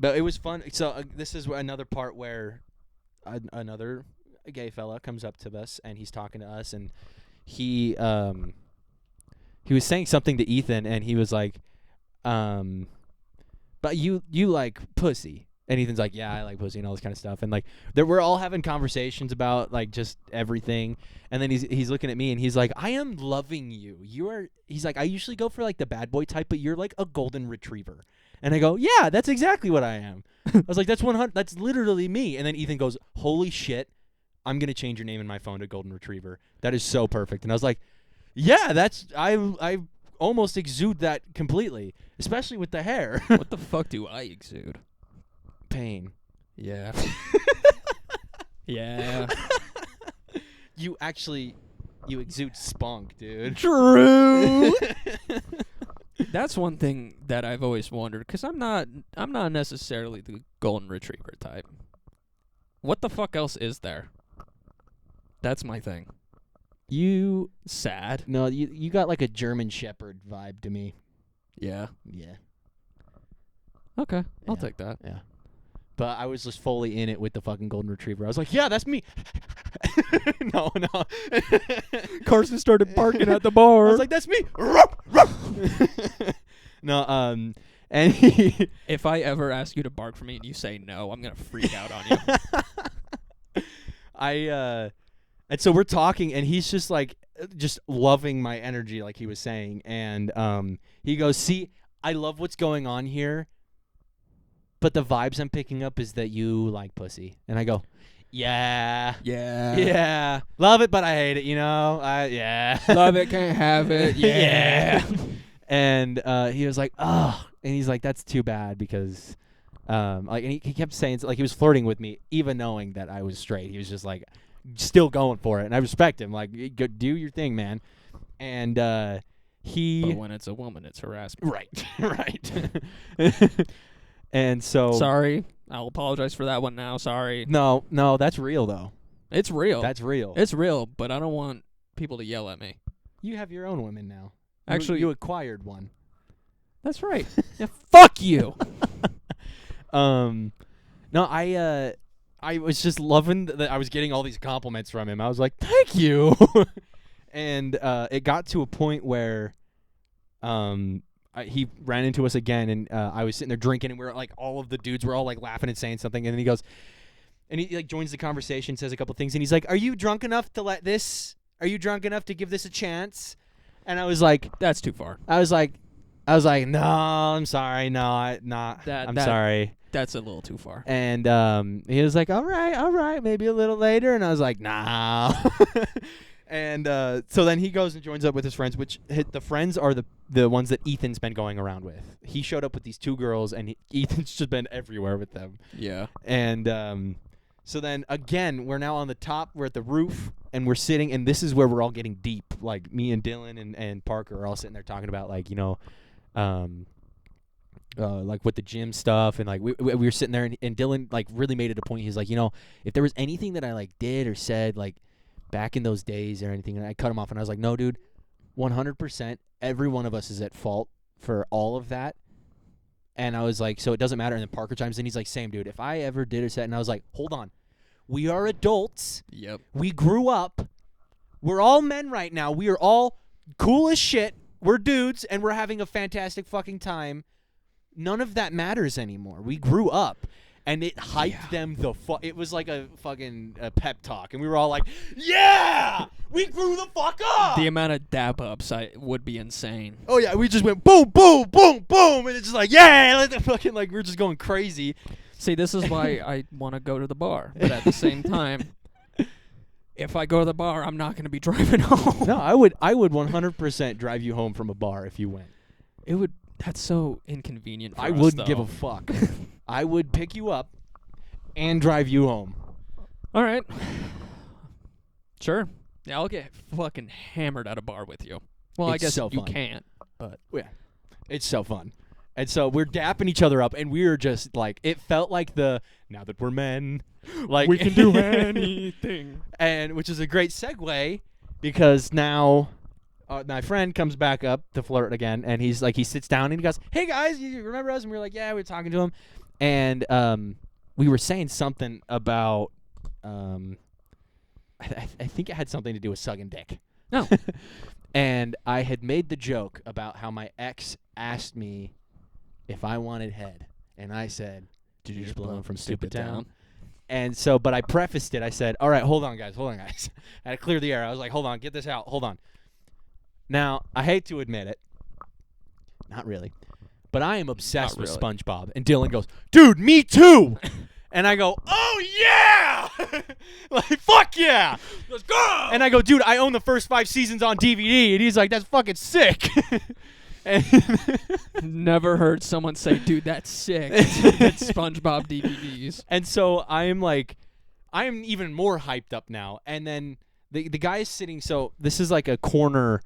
[SPEAKER 5] but it was fun. So this is another part where another gay fella comes up to us, and he's talking to us, and he was saying something to Ethan, and he was like, but you like pussy. And Ethan's like, yeah, I like pussy and all this kind of stuff. And like, we're all having conversations about like just everything. And then he's looking at me, and he's like, I am loving you. He's like, I usually go for like the bad boy type, but you're like a golden retriever. And I go, yeah, that's exactly what I am. I was like, that's 100. That's literally me. And then Ethan goes, holy shit, I'm gonna change your name in my phone to golden retriever. That is so perfect. And I was like, yeah, I almost exude that completely, especially with the hair.
[SPEAKER 1] What the fuck do I exude?
[SPEAKER 5] Pain.
[SPEAKER 1] Yeah. Yeah.
[SPEAKER 5] You exude spunk, dude.
[SPEAKER 1] True. That's one thing that I've always wondered, because I'm not necessarily the golden retriever type. What the fuck else is there? That's my thing.
[SPEAKER 5] You
[SPEAKER 1] Sad.
[SPEAKER 5] no, you got like a German Shepherd vibe to me.
[SPEAKER 1] Yeah.
[SPEAKER 5] Yeah.
[SPEAKER 1] Okay. I'll
[SPEAKER 5] Yeah.
[SPEAKER 1] take that.
[SPEAKER 5] Yeah. But I was just fully in it with the fucking golden retriever. I was like, yeah, that's me. No.
[SPEAKER 1] Carson started barking at the bar.
[SPEAKER 5] I was like, that's me. No, and
[SPEAKER 1] if I ever ask you to bark for me and you say no, I'm gonna freak out on you.
[SPEAKER 5] And so we're talking, and he's just like, just loving my energy, like he was saying, and he goes, see, I love what's going on here, but the vibes I'm picking up is that you like pussy. And I go, yeah,
[SPEAKER 1] Yeah.
[SPEAKER 5] love it, but I hate it, you know, yeah.
[SPEAKER 1] Love it, can't have it. Yeah.
[SPEAKER 5] And he was like, oh, and he's like, that's too bad because, like, and he kept saying, like, he was flirting with me, even knowing that I was straight. He was just like, still going for it, and I respect him. Like, go do your thing, man. And
[SPEAKER 1] But when it's a woman, it's harassment.
[SPEAKER 5] right. And so,
[SPEAKER 1] Sorry. I'll apologize for that one now. Sorry.
[SPEAKER 5] no, that's real though.
[SPEAKER 1] It's real.
[SPEAKER 5] That's real.
[SPEAKER 1] It's real, but I don't want people to yell at me.
[SPEAKER 5] You have your own women now.
[SPEAKER 1] Actually-
[SPEAKER 5] you acquired one.
[SPEAKER 1] That's right. Yeah, fuck you.
[SPEAKER 5] No, I was just loving that I was getting all these compliments from him. I was like, thank you. And it got to a point where he ran into us again, and I was sitting there drinking, and we were like, all of the dudes were all like laughing and saying something, and then he goes, and he like joins the conversation, says a couple things, and he's like, "Are you drunk enough to let this? Are you drunk enough to give this a chance?" And I was like,
[SPEAKER 1] That's too far.
[SPEAKER 5] I was like, no, I'm sorry, no, I'm sorry.
[SPEAKER 1] That's a little too far.
[SPEAKER 5] And he was like, all right, maybe a little later. And I was like, nah. And so then he goes and joins up with his friends, which the friends are the ones that Ethan's been going around with. He showed up with these 2 girls, and Ethan's just been everywhere with them.
[SPEAKER 1] Yeah.
[SPEAKER 5] And so then, again, we're now on the top. We're at the roof, and we're sitting, and this is where we're all getting deep. Like, me and Dylan and Parker are all sitting there talking about, like, you know, like with the gym stuff, and like we were sitting there, and Dylan like really made it a point. He's like, you know, if there was anything that I like did or said like back in those days or anything, and I cut him off, and I was like, no, dude, 100%, every one of us is at fault for all of that. And I was like, so it doesn't matter. And then Parker chimes in, he's like, same, dude, if I ever did or said, and I was like, hold on, we are adults.
[SPEAKER 1] Yep.
[SPEAKER 5] We grew up. We're all men right now. We are all cool as shit. We're dudes, and we're having a fantastic fucking time. None of that matters anymore. We grew up, and it hyped them the fuck. It was like a fucking pep talk, and we were all like, "Yeah, we grew the fuck up."
[SPEAKER 1] The amount of dab ups would be insane.
[SPEAKER 5] Oh yeah, we just went boom, boom, boom, boom, and it's just like, yeah, let the fucking like we're just going crazy.
[SPEAKER 1] See, this is why I want to go to the bar, but at the same time, if I go to the bar, I'm not going to be driving home.
[SPEAKER 5] No, I would 100% drive you home from a bar if you went.
[SPEAKER 1] It would. That's so inconvenient for
[SPEAKER 5] I
[SPEAKER 1] us,
[SPEAKER 5] wouldn't give
[SPEAKER 1] though.
[SPEAKER 5] a fuck. I would pick you up and drive you home.
[SPEAKER 1] All right. Sure. Yeah, I'll get fucking hammered at a bar with you. Well, I
[SPEAKER 5] It's
[SPEAKER 1] guess
[SPEAKER 5] so
[SPEAKER 1] you
[SPEAKER 5] fun.
[SPEAKER 1] can't, but
[SPEAKER 5] Yeah. It's so fun. And so we're dapping each other up, and we were just like, it felt like now that we're men, like
[SPEAKER 1] we can do anything.
[SPEAKER 5] And which is a great segue, because now my friend comes back up to flirt again, and he sits down and he goes, "Hey guys, you remember us?" And we were like, "Yeah," we were talking to him, and we were saying something about I think it had something to do with sucking dick.
[SPEAKER 1] No.
[SPEAKER 5] And I had made the joke about how my ex asked me if I wanted head, and I said, "Did you just blow him from Stupid Town?" And so, but I prefaced it. I said, "All right, hold on, guys. I had to clear the air. I was like, hold on, get this out. Hold on." Now, I hate to admit it. Not really. But I am obsessed with SpongeBob. And Dylan goes, "Dude, me too." And I go, "Oh, yeah." Like, fuck yeah. Let's go. And I go, "Dude, I own the first 5 seasons on DVD." And he's like, "That's fucking sick." And
[SPEAKER 1] Never heard someone say, "Dude, that's sick." It's SpongeBob DVDs.
[SPEAKER 5] And so I'm even more hyped up now. And then the guy is sitting. So this is like a corner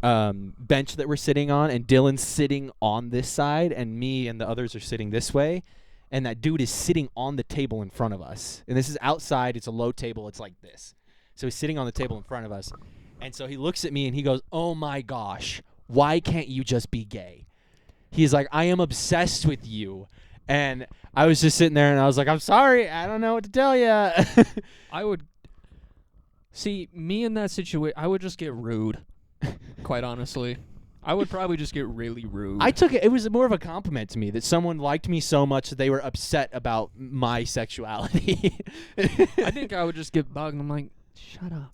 [SPEAKER 5] bench that we're sitting on, and Dylan's sitting on this side, and me and the others are sitting this way. And that dude is sitting on the table in front of us. And this is outside. It's a low table. It's like this. So he's sitting on the table in front of us. And so he looks at me and he goes, "Oh my gosh, why can't you just be gay?" He's like, "I am obsessed with you." And I was just sitting there and I was like, "I'm sorry. I don't know what to tell you."
[SPEAKER 1] I would see me in that situation. I would just get rude, quite honestly. I would probably just get really rude.
[SPEAKER 5] I took it. It was more of a compliment to me that someone liked me so much that they were upset about my sexuality.
[SPEAKER 1] I think I would just get bugged. I'm like, shut up.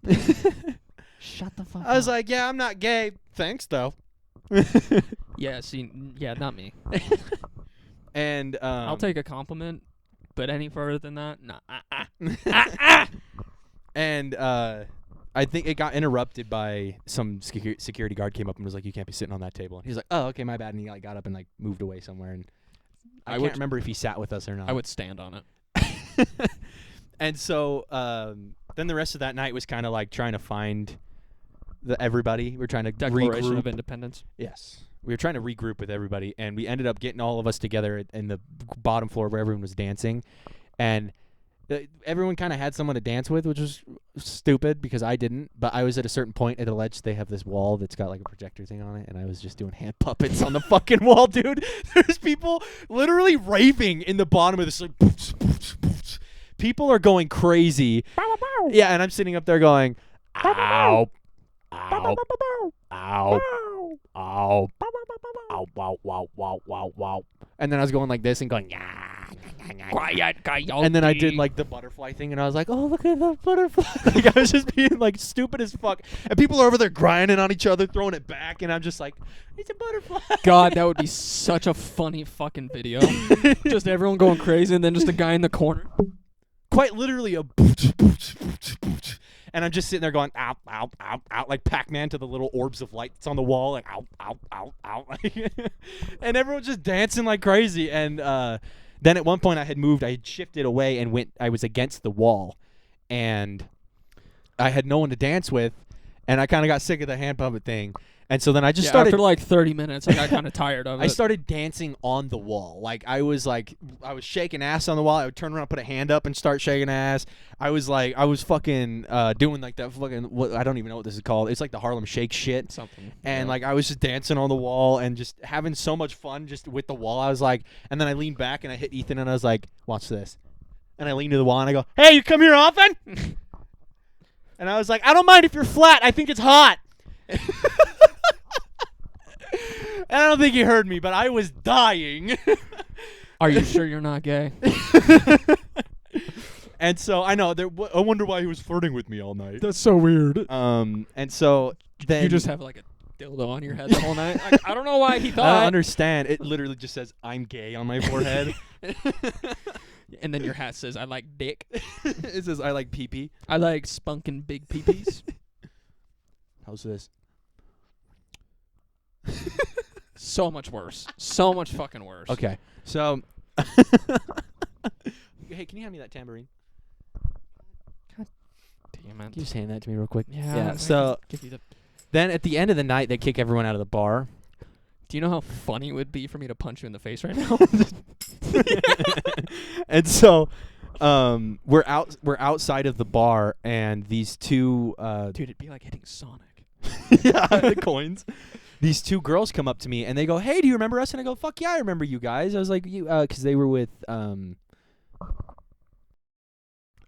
[SPEAKER 1] Shut the fuck up.
[SPEAKER 5] I was like, "Yeah, I'm not gay. Thanks, though."
[SPEAKER 1] Yeah, see, yeah, not me.
[SPEAKER 5] And
[SPEAKER 1] I'll take a compliment, but any further than that, nah.
[SPEAKER 5] And I think it got interrupted by some security guard came up and was like, "You can't be sitting on that table." And he's like, "Oh, okay, my bad." And he like got up and like moved away somewhere. And I can't remember if he sat with us or not.
[SPEAKER 1] I would stand on it.
[SPEAKER 5] And so then the rest of that night was kind of like trying to find everybody. We're trying to
[SPEAKER 1] Declaration
[SPEAKER 5] regroup.
[SPEAKER 1] of Independence.
[SPEAKER 5] Yes. We were trying to regroup with everybody, and we ended up getting all of us together in the bottom floor where everyone was dancing. And everyone kind of had someone to dance with, which was stupid because I didn't. But I was at a certain point at a ledge. They have this wall that's got like a projector thing on it, and I was just doing hand puppets on the fucking wall, dude. There's people literally raving in the bottom of this. Like, people are going crazy. Yeah, and I'm sitting up there going, "Ow, ow, ow, ow, ow, wow, wow, wow, wow, wow. And then I was going like this and going, yeah.
[SPEAKER 1] Quiet,
[SPEAKER 5] And then I did like the butterfly thing, and I was like, "Oh, look at the butterfly!" Like I was just being like stupid as fuck, and people are over there grinding on each other, throwing it back, and I'm just like, "It's a butterfly."
[SPEAKER 1] God, that would be such a funny fucking video. Just everyone going crazy, and then just a guy in the corner.
[SPEAKER 5] Quite literally a, and I'm just sitting there going, "Ow, ow, ow, ow," like Pac-Man to the little orbs of light that's on the wall, like ow, ow, ow, ow, and everyone's just dancing like crazy, and then at one point I had shifted away and I was against the wall, and I had no one to dance with, and I kind of got sick of the hand puppet thing. And so then I just started.
[SPEAKER 1] After like 30 minutes, I got kind of tired of it.
[SPEAKER 5] I started dancing on the wall. I was shaking ass on the wall. I would turn around, put a hand up, and start shaking ass. I was fucking doing like that fucking, I don't even know what this is called. It's like the Harlem Shake shit.
[SPEAKER 1] Something.
[SPEAKER 5] And I was just dancing on the wall and just having so much fun just with the wall. I was like, and then I leaned back and I hit Ethan and I was like, watch this. And I leaned to the wall and I go, hey, you come here often? And I was like, I don't mind if you're flat. I think it's hot. And I don't think he heard me, but I was dying.
[SPEAKER 1] Are you sure you're not gay?
[SPEAKER 5] And so I know. I wonder why he was flirting with me all night.
[SPEAKER 1] That's so weird.
[SPEAKER 5] And so then
[SPEAKER 1] You just have like a dildo on your head the whole night. Like, I don't know why he thought.
[SPEAKER 5] I don't understand. It literally just says "I'm gay" on my forehead.
[SPEAKER 1] And then your hat says "I like dick."
[SPEAKER 5] It says "I like pee-pee."
[SPEAKER 1] I like spunk and big peepees.
[SPEAKER 5] How's this?
[SPEAKER 1] So much worse. So much fucking worse.
[SPEAKER 5] Okay. So, hey, can you hand me that tambourine?
[SPEAKER 1] Damn it.
[SPEAKER 5] Can you just hand that to me real quick?
[SPEAKER 1] Yeah.
[SPEAKER 5] So
[SPEAKER 1] Give you the.
[SPEAKER 5] then at the end of the night, they kick everyone out of the bar.
[SPEAKER 1] Do you know how funny it would be for me to punch you in the face right now?
[SPEAKER 5] And so, we're outside of the bar, and these two
[SPEAKER 1] Dude, it'd be like hitting Sonic.
[SPEAKER 5] yeah, the coins. These two girls come up to me and they go, "Hey, do you remember us?" And I go, "Fuck yeah, I remember you guys." I was like, "You," because they were with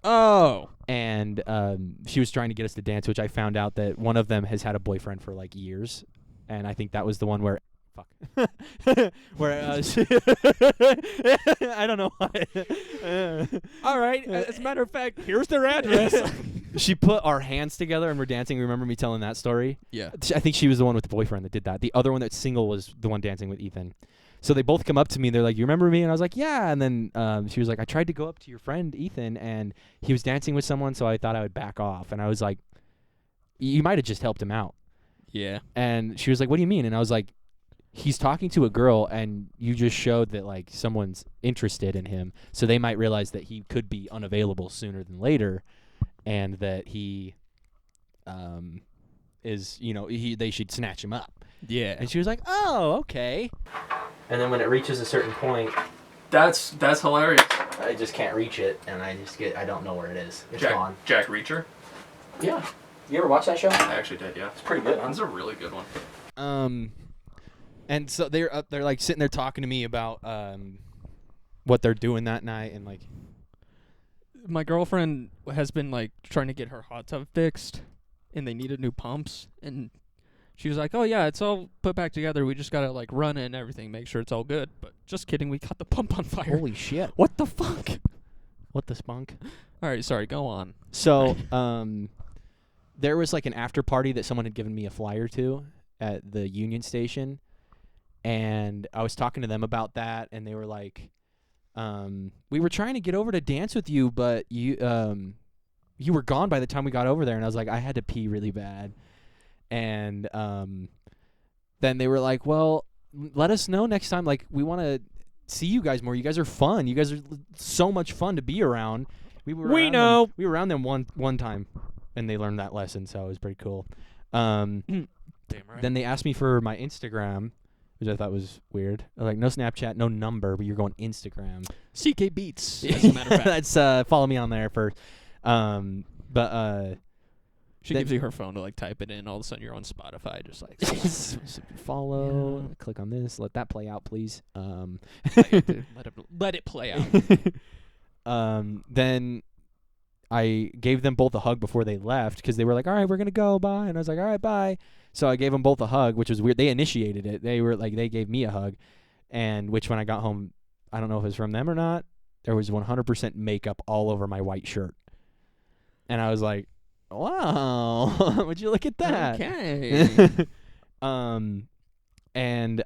[SPEAKER 1] Oh.
[SPEAKER 5] and she was trying to get us to dance, which I found out that one of them has had a boyfriend for like years, and I think that was the one where. Fuck. Where I don't know why.
[SPEAKER 1] All right. As a matter of fact, here's their address.
[SPEAKER 5] She put our hands together and we're dancing. Remember me telling that story?
[SPEAKER 1] Yeah.
[SPEAKER 5] I think she was the one with the boyfriend that did that. The other one that's single was the one dancing with Ethan. So they both come up to me. They're like, "You remember me?" And I was like, "Yeah." And then she was like, "I tried to go up to your friend Ethan, and he was dancing with someone, so I thought I would back off." And I was like, "You might have just helped him out."
[SPEAKER 1] Yeah.
[SPEAKER 5] And she was like, "What do you mean?" And I was like, "He's talking to a girl, and you just showed that like someone's interested in him, so they might realize that he could be unavailable sooner than later, and that he is, they should snatch him up."
[SPEAKER 1] Yeah.
[SPEAKER 5] And she was like, "Oh, okay." And then when it reaches a certain point,
[SPEAKER 2] That's hilarious.
[SPEAKER 3] I just can't reach it, and I don't know where it is. It's
[SPEAKER 2] Jack,
[SPEAKER 3] gone.
[SPEAKER 2] Jack Reacher.
[SPEAKER 3] Yeah. You ever watch that show?
[SPEAKER 2] I actually did, yeah.
[SPEAKER 3] It's pretty good.
[SPEAKER 2] That's a really good one.
[SPEAKER 5] And so they're like sitting there talking to me about what they're doing that night, and like
[SPEAKER 1] My girlfriend has been like trying to get her hot tub fixed, and they needed new pumps, and she was like, "Oh yeah, it's all put back together. We just gotta like run it and everything, make sure it's all good." But just kidding, we got the pump on fire.
[SPEAKER 5] holy shit,
[SPEAKER 1] What the fuck?
[SPEAKER 5] what the spunk?
[SPEAKER 1] All right, sorry, go on.
[SPEAKER 5] So there was like an after party that someone had given me a flyer to at the Union Station, and I was talking to them about that, and they were like, "We were trying to get over to dance with you, but you were gone by the time we got over there." And I was like, "I had to pee really bad." And then they were like, "Well, let us know next time. Like, we want to see you guys more. You guys are fun. You guys are so much fun to be around." We were around them one time, and they learned that lesson, so it was pretty cool.
[SPEAKER 1] Damn right.
[SPEAKER 5] Then they asked me for my Instagram, which I thought was weird. I was like, no Snapchat, no number, but you're going Instagram.
[SPEAKER 1] CK Beats, as a matter of fact.
[SPEAKER 5] That's follow me on there first.
[SPEAKER 1] She gives you her phone to like type it in. All of a sudden, you're on Spotify, just like
[SPEAKER 5] follow.
[SPEAKER 1] Yeah.
[SPEAKER 5] Click on this. Let that play out, please.
[SPEAKER 1] let it play out.
[SPEAKER 5] Then I gave them both a hug before they left because they were like, all right, we're going to go, bye. And I was like, all right, bye. So I gave them both a hug, which was weird. They initiated it. They were like, they gave me a hug. And which when I got home, I don't know if it was from them or not, there was 100% makeup all over my white shirt. And I was like, wow, would you look at that?
[SPEAKER 1] Okay.
[SPEAKER 5] And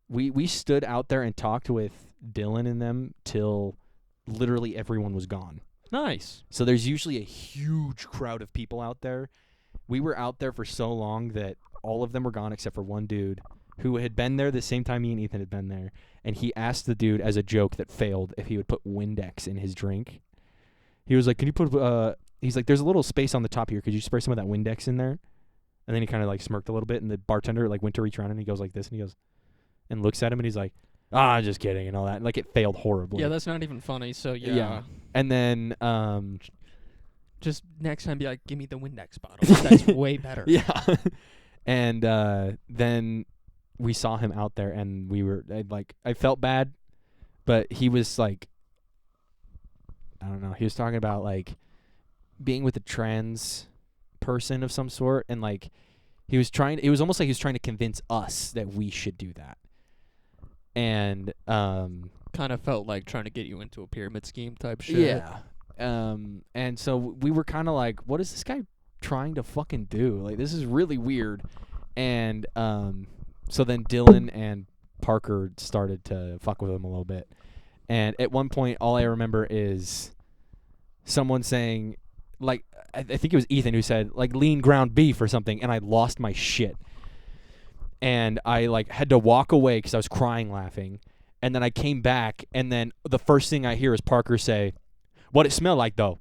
[SPEAKER 5] we stood out there and talked with Dylan and them till literally everyone was gone.
[SPEAKER 1] Nice.
[SPEAKER 5] So there's usually a huge crowd of people out there. We were out there for so long that all of them were gone except for one dude who had been there the same time me and Ethan had been there. And he asked the dude as a joke that failed if he would put Windex in his drink. He was like, can you put, he's like, there's a little space on the top here. Could you spray some of that Windex in there? And then he kind of like smirked a little bit, and the bartender like went to reach around and he goes like this, and he goes and looks at him, and he's like, just kidding and all that. And, like, it failed horribly.
[SPEAKER 1] Yeah, that's not even funny. So yeah.
[SPEAKER 5] Yeah. And then
[SPEAKER 1] Just next time, be like, give me the Windex bottle. That's way better.
[SPEAKER 5] yeah. And then we saw him out there, and we were I felt bad, but he was like, I don't know. He was talking about like being with a trans person of some sort, and like it was almost like he was trying to convince us that we should do that. And
[SPEAKER 1] Kind of felt like trying to get you into a pyramid scheme type shit.
[SPEAKER 5] yeah. And so we were kind of like, what is this guy trying to fucking do? Like, this is really weird. And so then Dylan and Parker started to fuck with him a little bit. And at one point, all I remember is someone saying, like, I think it was Ethan who said, like, lean ground beef or something, and I lost my shit. And I, like, had to walk away because I was crying laughing. And then I came back, and then the first thing I hear is Parker say, what it smell like, though?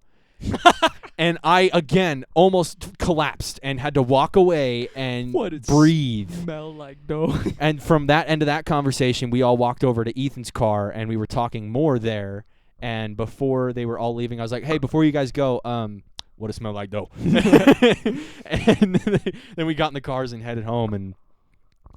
[SPEAKER 5] And I, again, almost collapsed and had to walk away and breathe.
[SPEAKER 1] Smell like dough.
[SPEAKER 5] And from that end of that conversation, we all walked over to Ethan's car, and we were talking more there. And before they were all leaving, I was like, hey, before you guys go, what it smell like, though? And then we got in the cars and headed home, and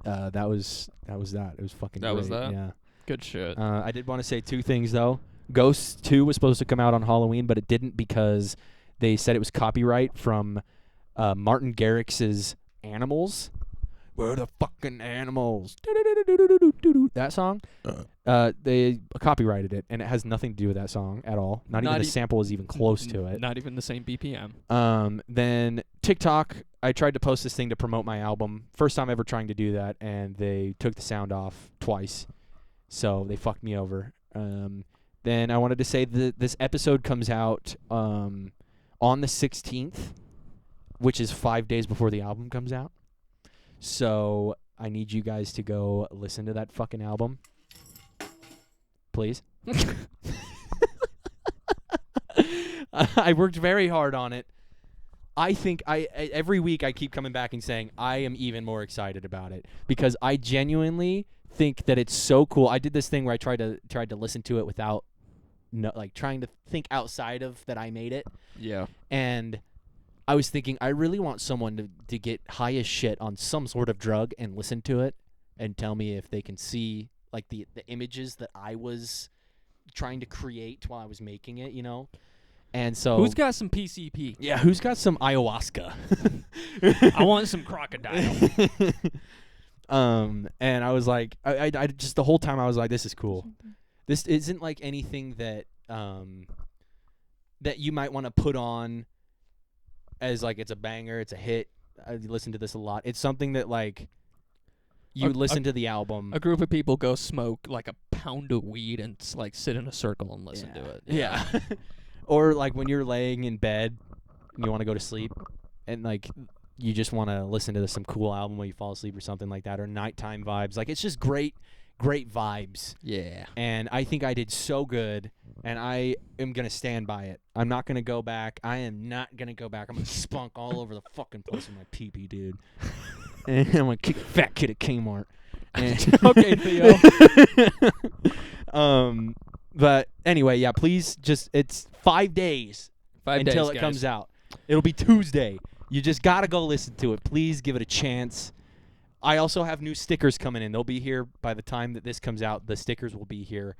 [SPEAKER 5] that was that. It was fucking
[SPEAKER 1] That
[SPEAKER 5] great.
[SPEAKER 1] was that?
[SPEAKER 5] Yeah.
[SPEAKER 1] Good shit.
[SPEAKER 5] I did want to say two things, though. Ghosts 2 was supposed to come out on Halloween, but it didn't because they said it was copyright from Martin Garrix's Animals. We're the fucking animals. That song. They copyrighted it, and it has nothing to do with that song at all. Not even the sample is even close to it.
[SPEAKER 1] Not even the same BPM.
[SPEAKER 5] Then TikTok, I tried to post this thing to promote my album. First time ever trying to do that, and they took the sound off twice. So they fucked me over. Then I wanted to say that this episode comes out on the 16th, which is 5 days before the album comes out. So I need you guys to go listen to that fucking album. Please. I worked very hard on it. I think every week I keep coming back and saying I am even more excited about it because I genuinely think that it's so cool. I did this thing where I tried to listen to it without trying to think outside of that I made it.
[SPEAKER 1] Yeah.
[SPEAKER 5] And I was thinking I really want someone to get high as shit on some sort of drug and listen to it and tell me if they can see like the images that I was trying to create while I was making it, you know? And so
[SPEAKER 1] Who's got some PCP?
[SPEAKER 5] Yeah, who's got some ayahuasca?
[SPEAKER 1] I want some crocodile.
[SPEAKER 5] And I was like, I just the whole time I was like, this is cool. This isn't like anything that that you might want to put on as like it's a banger, it's a hit. I listen to this a lot. It's something that like you listen to the album.
[SPEAKER 1] A group of people go smoke like a pound of weed and like sit in a circle and listen to it.
[SPEAKER 5] Yeah. Or like when you're laying in bed and you want to go to sleep and like you just want to listen to some cool album when you fall asleep or something like that, or nighttime vibes. Like it's just great vibes.
[SPEAKER 1] Yeah.
[SPEAKER 5] And I think I did so good, and I am going to stand by it. I'm not going to go back. I am not going to go back. I'm going to spunk all over the fucking place with my pee-pee, dude. And I'm going to kick a fat kid at Kmart. And
[SPEAKER 1] Okay, Theo.
[SPEAKER 5] But anyway, yeah, please just, it's 5 days
[SPEAKER 1] 5 days,
[SPEAKER 5] until it
[SPEAKER 1] guys.
[SPEAKER 5] comes out. It'll be Tuesday. You just got to go listen to it. Please give it a chance. I also have new stickers coming in. They'll be here by the time that this comes out. The stickers will be here.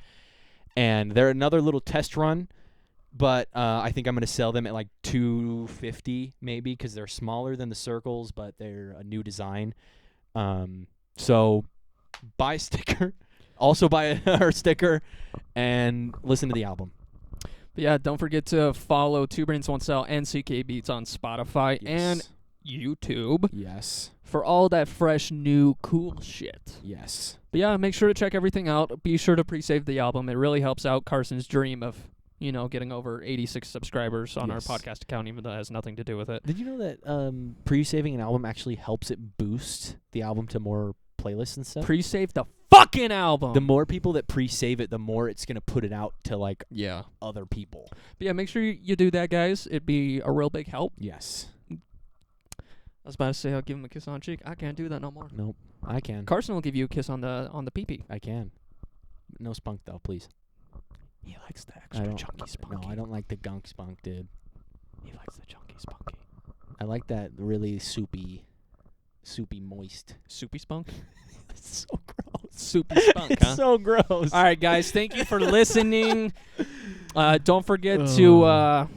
[SPEAKER 5] And they're another little test run But I think I'm gonna sell them at like $250 maybe because they're smaller than the circles, but they're a new design. So buy a sticker, also buy our sticker, and listen to the album.
[SPEAKER 1] But yeah, don't forget to follow Two Brains One Cell and CK Beats on Spotify and YouTube
[SPEAKER 5] Yes.
[SPEAKER 1] for all that fresh, new, cool shit.
[SPEAKER 5] Yes.
[SPEAKER 1] But yeah, make sure to check everything out. Be sure to pre-save the album. It really helps out Carson's dream of, getting over 86 subscribers on our podcast account, even though it has nothing to do with it.
[SPEAKER 5] Did you know that pre-saving an album actually helps it boost the album to more playlists and stuff?
[SPEAKER 1] Pre-save the fucking album!
[SPEAKER 5] The more people that pre-save it, the more it's going to put it out to, like, other people.
[SPEAKER 1] But yeah, make sure you do that, guys. It'd be a real big help.
[SPEAKER 5] Yes.
[SPEAKER 1] I was about to say I'll give him a kiss on the cheek. I can't do that no more.
[SPEAKER 5] Nope. I can.
[SPEAKER 1] Carson will give you a kiss on the pee-pee.
[SPEAKER 5] I can. No spunk, though, please.
[SPEAKER 1] He likes the
[SPEAKER 5] I
[SPEAKER 1] extra
[SPEAKER 5] don't,
[SPEAKER 1] chunky spunky.
[SPEAKER 5] No, I don't like the gunk spunk, dude.
[SPEAKER 1] He likes the chunky spunky.
[SPEAKER 5] I like that really soupy, moist.
[SPEAKER 1] Soupy spunk?
[SPEAKER 5] It's so gross.
[SPEAKER 1] Soupy spunk,
[SPEAKER 5] It's
[SPEAKER 1] huh?
[SPEAKER 5] so gross.
[SPEAKER 1] All right, guys. Thank you for listening. Don't forget to...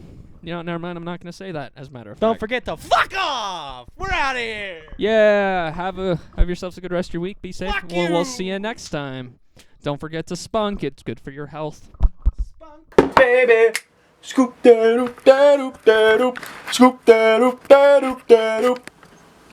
[SPEAKER 1] never mind. I'm not going to say that, as a matter of fact.
[SPEAKER 5] Don't forget to fuck off. We're out of here.
[SPEAKER 1] Yeah. Have yourselves a good rest of your week. Be safe.
[SPEAKER 5] Fuck
[SPEAKER 1] We'll
[SPEAKER 5] you.
[SPEAKER 1] see you next time. Don't forget to spunk. It's good for your health.
[SPEAKER 3] Baby. Scoop da doop da doop da doop. Scoop da doop da doop da doop.